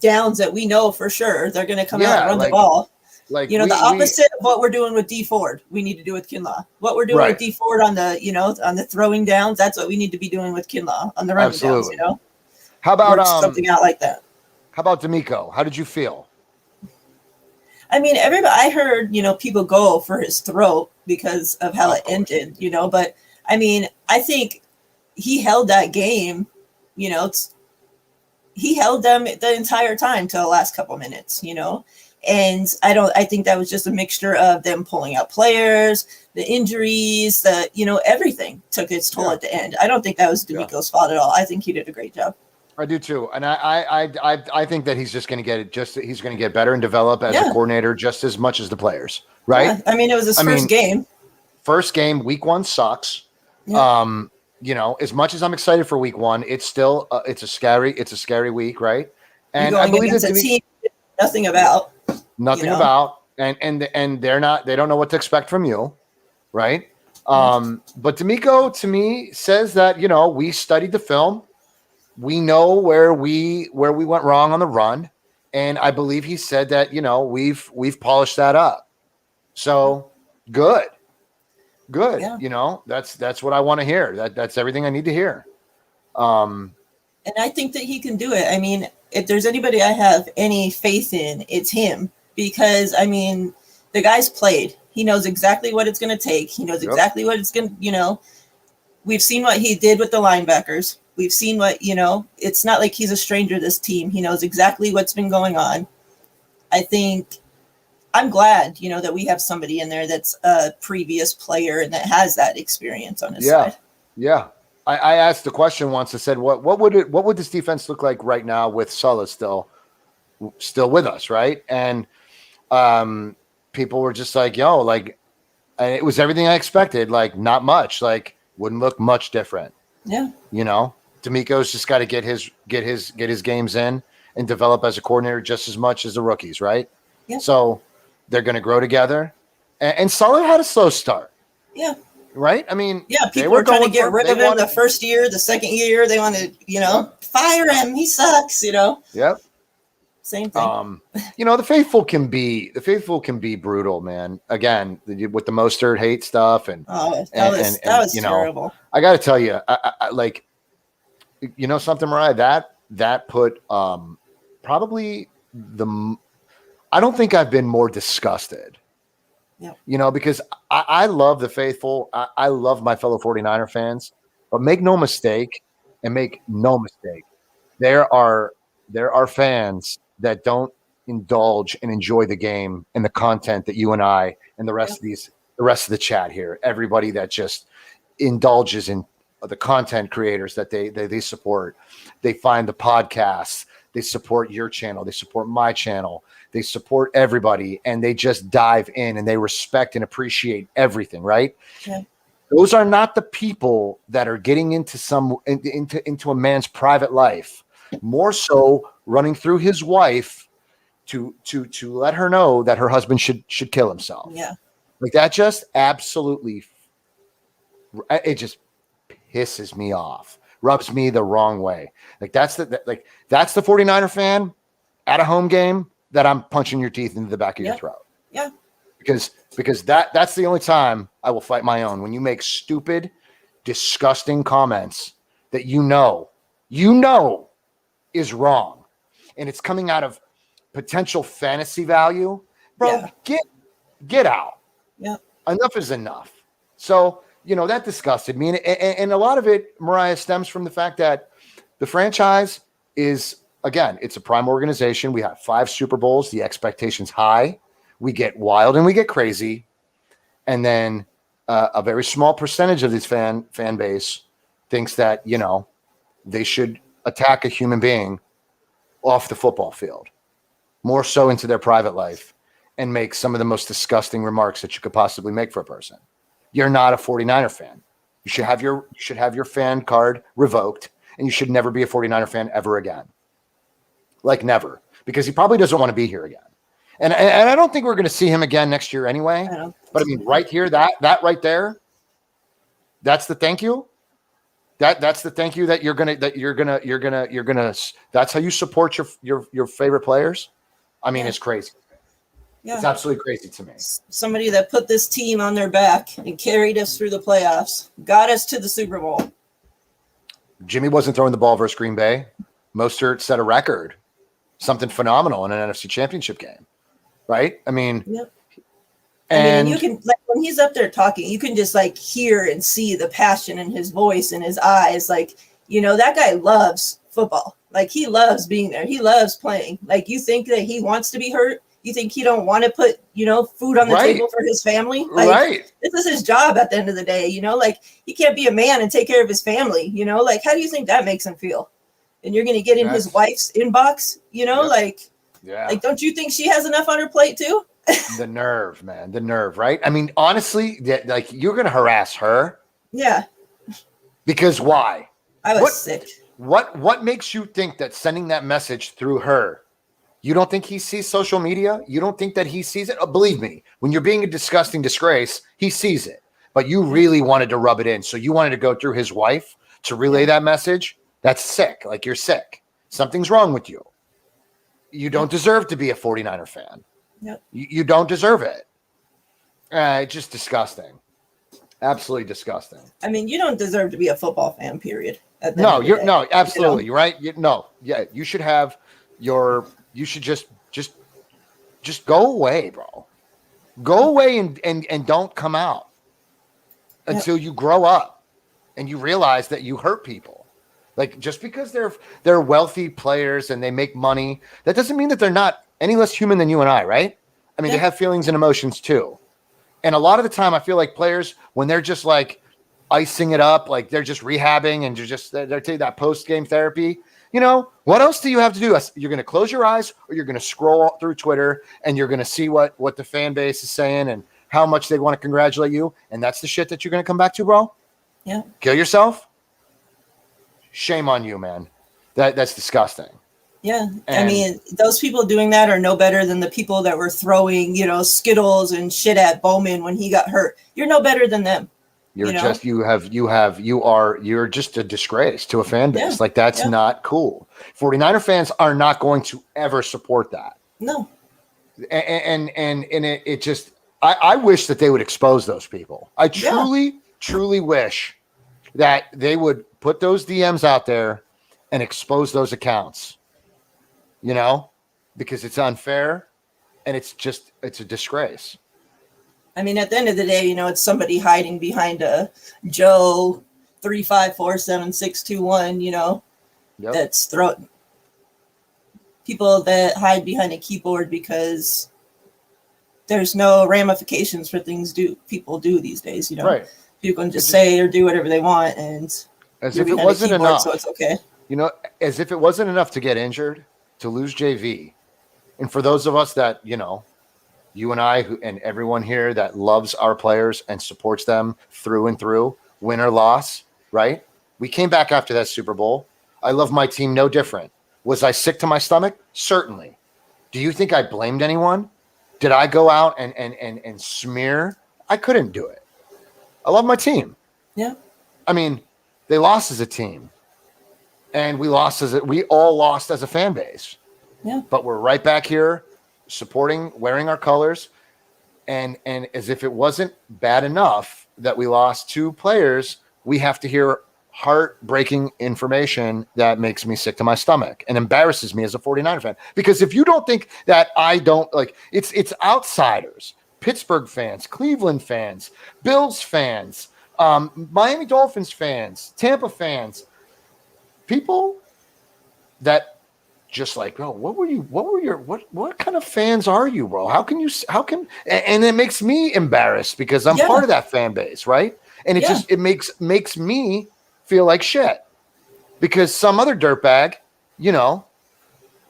downs that we know for sure they're going to come out and run the like, ball. like You know, the opposite of what we're doing with D Ford, we need to do with Kinlaw. What we're doing with D Ford on the, you know, on the throwing downs, that's what we need to be doing with Kinlaw on the running downs, you know. How about work something out like that? How about D'Amico? How did you feel? I mean, everybody, I heard, you know, people go for his throat because of how it ended, you know, but I mean, I think he held that game, you know, he held them the entire time till the last couple minutes, you know, and I think that was just a mixture of them pulling out players, the injuries, the, you know, everything took its toll at the end. I don't think that was D'Amico's fault at all. I think he did a great job. I do too, and I think that he's just going to get it. He's going to get better and develop as a coordinator just as much as the players, right? Yeah. I mean, it was his first game. First game, week 1 sucks. Yeah. You know, as much as I'm excited for week 1, it's still it's a scary week, right? And I believe that a team nothing about, and they don't know what to expect from you, right? But D'Amico to me says that, you know, we studied the film. We know where we went wrong on the run, and I believe he said that, you know, we've polished that up. So good. Yeah. You know, that's what I want to hear. That's everything I need to hear. And I think that he can do it. I mean, if there's anybody I have any faith in, it's him, because I mean, the guy's played. He knows exactly what it's going to take. He knows exactly what it's going to, you know. We've seen what he did with the linebackers. We've seen what, you know, it's not like he's a stranger to this team. He knows exactly what's been going on. I think I'm glad, you know, that we have somebody in there that's a previous player and that has that experience on his side. Yeah. I asked the question once. I said, what would this defense look like right now with Sulla still with us, right? And people were just like, yo, like, and it was everything I expected. Like, not much. Like, wouldn't look much different. Yeah. You know, D'Amico's just got to get his games in and develop as a coordinator just as much as the rookies, right? Yeah. So they're going to grow together. And Sulla had a slow start. Yeah. Right? I mean, people were trying to get rid of him the first year, the second year. They wanted, you know, fire him. He sucks, you know. Yep. Same thing. You know, the faithful can be brutal, man. Again, with the Mostert hate stuff and that was you terrible. Know, I got to tell you, I like, you know, something, Miriah, that put probably I don't think I've been more disgusted. Yep. You know, because I love the faithful. I love my fellow 49er fans, but make no mistake, there are fans that don't indulge and enjoy the game and the content that you and I and the rest of the chat here, everybody that just indulges in the content creators that they support. They find the podcasts, they support your channel, they support my channel, they support everybody, and they just dive in and they respect and appreciate everything, right? Yeah. Those are not the people that are getting into a man's private life, more so running through his wife to let her know that her husband should kill himself. Yeah. Like, that just absolutely, it just pisses me off, rubs me the wrong way. Like, that's the 49er fan at a home game that I'm punching your teeth into the back of your throat. Yeah. Because that's the only time I will fight my own. When you make stupid, disgusting comments that you know is wrong, and it's coming out of potential fantasy value, bro, get out. Yeah. Enough is enough. So, you know, that disgusted me. And a lot of it, Miriah, stems from the fact that the franchise is, again, it's a prime organization. We have 5 Super Bowls. The expectation's high. We get wild and we get crazy. And then a very small percentage of this fan base thinks that, you know, they should attack a human being off the football field, more so into their private life, and make some of the most disgusting remarks that you could possibly make for a person. You're not a 49er fan. You should have your fan card revoked, and you should never be a 49er fan ever again. Like, never, because he probably doesn't want to be here again. And I don't think we're going to see him again next year anyway. But I mean, right here, that right there, that's the thank you. That's the thank you that you're gonna that's how you support your favorite players. I mean, it's crazy. Yeah. It's absolutely crazy to me. Somebody that put this team on their back and carried us through the playoffs, got us to the Super Bowl. Jimmy wasn't throwing the ball versus Green Bay. Mostert set a record, something phenomenal in an NFC Championship game, right? I mean, and you can, like, when he's up there talking, you can just like hear and see the passion in his voice and his eyes. Like, that guy loves football. Like, he loves being there. He loves playing. Like, you think that he wants to be hurt? You think he don't want to put, food on the table for his family? Like, this is his job at the end of the day, like, he can't be a man and take care of his family, like, how do you think that makes him feel? And you're going to get in his wife's inbox, like, don't you think she has enough on her plate too? The nerve, man, the nerve, right? I mean, honestly, like, you're going to harass her. Yeah. Because why? I was sick. What makes you think that sending that message through her, you don't think he sees social media? You don't think that he sees it? Oh, believe me, when you're being a disgusting disgrace, he sees it. But you really wanted to rub it in. So you wanted to go through his wife to relay that message? That's sick. Like, you're sick. Something's wrong with you. You don't deserve to be a 49er fan. Yep. You don't deserve it. It's just disgusting. Absolutely disgusting. I mean, you don't deserve to be a football fan, period. No, absolutely. You're right. You should have you should just go away, bro. Go away and don't come out until you grow up and you realize that you hurt people. Like, just because they're wealthy players and they make money, that doesn't mean that they're not any less human than you and I, right? I mean, they have feelings and emotions too. And a lot of the time I feel like players, when they're just like icing it up, like they're just rehabbing and they're taking that post-game therapy, what else do you have to do? You're going to close your eyes, or you're going to scroll through Twitter and you're going to see what the fan base is saying and how much they want to congratulate you. And that's the shit that you're going to come back to, bro. Yeah. Kill yourself. Shame on you, man. That's disgusting. Yeah. I mean, those people doing that are no better than the people that were throwing, Skittles and shit at Bowman when he got hurt. You're no better than them. You're just a disgrace to a fan base. Like, that's not cool. 49er fans are not going to ever support that. No. And it just, I wish that they would expose those people. I truly wish that they would put those DMs out there and expose those accounts, because it's unfair and it's a disgrace. I mean, at the end of the day, it's somebody hiding behind a Joe 3547621, that's throwing people that hide behind a keyboard because there's no ramifications for things people do these days, Right. People can just say or do whatever they want, and as if it wasn't enough, so it's okay. As if it wasn't enough to get injured, to lose JV, and for those of us that you and I and everyone here that loves our players and supports them through and through, win or loss, right? We came back after that Super Bowl. I love my team no different. Was I sick to my stomach? Certainly. Do you think I blamed anyone? Did I go out and smear? I couldn't do it. I love my team. Yeah. I mean, they lost as a team. And we all lost as a fan base. Yeah. But we're right back here supporting, wearing our colors. And as if it wasn't bad enough that we lost two players, we have to hear heartbreaking information that makes me sick to my stomach and embarrasses me as a 49er fan. Because if you don't think that I don't, like, it's outsiders, Pittsburgh fans, Cleveland fans, Bills fans, Miami Dolphins fans, Tampa fans, people that just like, bro, what kind of fans are you, bro? And it makes me embarrassed because I'm part of that fan base, right? And it makes me feel like shit because some other dirtbag,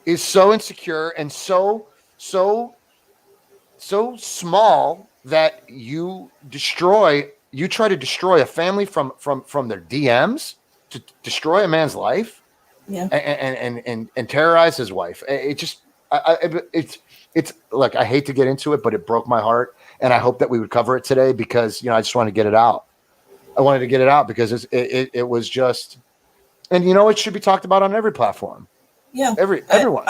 is so insecure and so small that you try to destroy a family from their DMs to destroy a man's life. Yeah. And terrorize his wife. It's look, I hate to get into it, but it broke my heart. And I hope that we would cover it today because, I just want to get it out. I wanted to get it out because it was just, and you know, it should be talked about on every platform. Yeah. Everyone.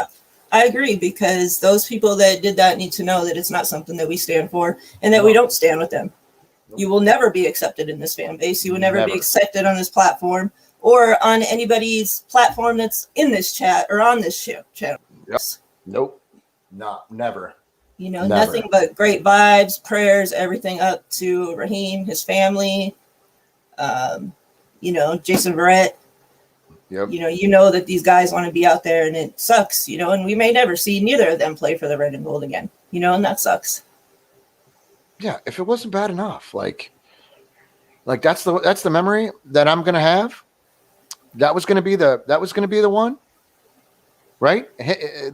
I agree, because those people that did that need to know that it's not something that we stand for, and that we don't stand with them. Nope. You will never be accepted in this fan base. You will never be accepted on this platform or on anybody's platform that's in this chat or on this channel. Yep. Nope. Never. You know, nothing but great vibes, prayers, everything up to Raheem, his family, you know, Jason Verrett. Yep. You know that these guys want to be out there, and it sucks, you know, and we may never see neither of them play for the red and gold again, you know, and that sucks. Yeah, if it wasn't bad enough, like that's the memory that I'm gonna have. That was gonna be the one, right?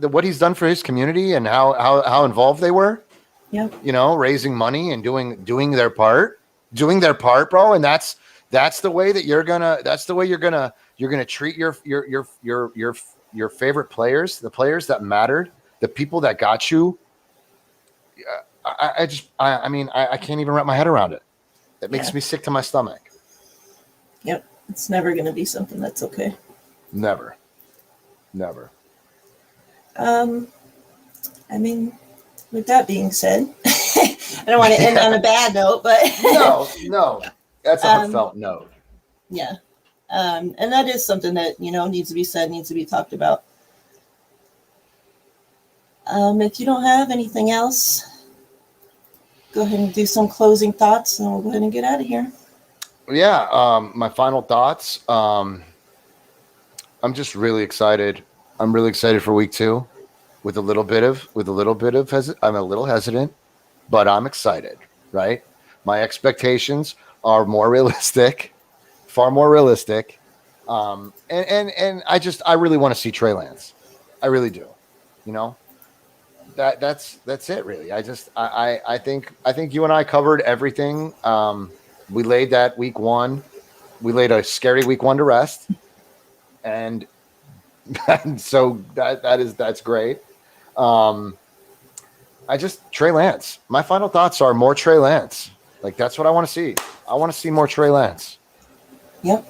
What he's done for his community and how involved they were. Yeah. You know, raising money and doing their part, bro. And that's the way that you're gonna treat your favorite players, the players that mattered, the people that got you. I mean, I can't even wrap my head around it. It makes me sick to my stomach. Yep. It's never going to be something that's okay. Never. I mean, with that being said, I don't want to end on a bad note, but no, that's a heartfelt note. Yeah. And that is something that, you know, needs to be said, needs to be talked about. If you don't have anything else, go ahead and do some closing thoughts, and we'll go ahead and get out of here. Yeah. My final thoughts. I'm just really excited. I'm really excited for week 2 with a little bit of I'm a little hesitant, but I'm excited, right? My expectations are more realistic, far more realistic. And I really want to see Trey Lance. I really do. You know, that's it really. I think you and I covered everything. We laid that week 1. We laid a scary week 1 to rest. And so that's great. Trey Lance. My final thoughts are more Trey Lance. Like, that's what I want to see. I want to see more Trey Lance. Yep,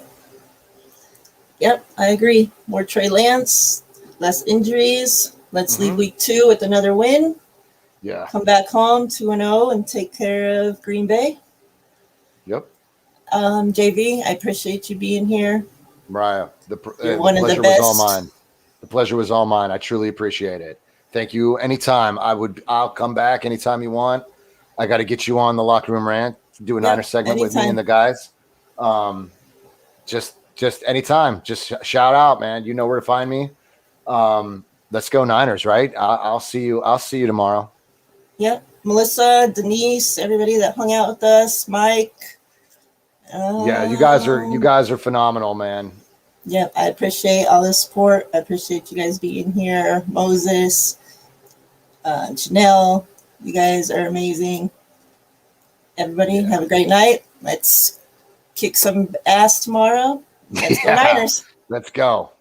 I agree. More Trey Lance, less injuries. Let's leave week 2 with another win. Yeah. Come back home 2-0 and take care of Green Bay. Yep. JV, I appreciate you being here. Miriah, the pleasure was all mine. The pleasure was all mine. I truly appreciate it. Thank you. Anytime. I'll come back anytime you want. I got to get you on the Locker Room Rant, do a Niner segment with me and the guys. Just anytime. Just shout out, man. You know where to find me. Let's go Niners, right? I'll see you tomorrow. Yep. Melissa, Denise, everybody that hung out with us, Mike. Yeah, you guys are phenomenal, man. Yep, I appreciate all the support. I appreciate you guys being here. Moses, Janelle, you guys are amazing. Everybody, have a great night. Let's kick some ass tomorrow. Let's go Niners. Let's go.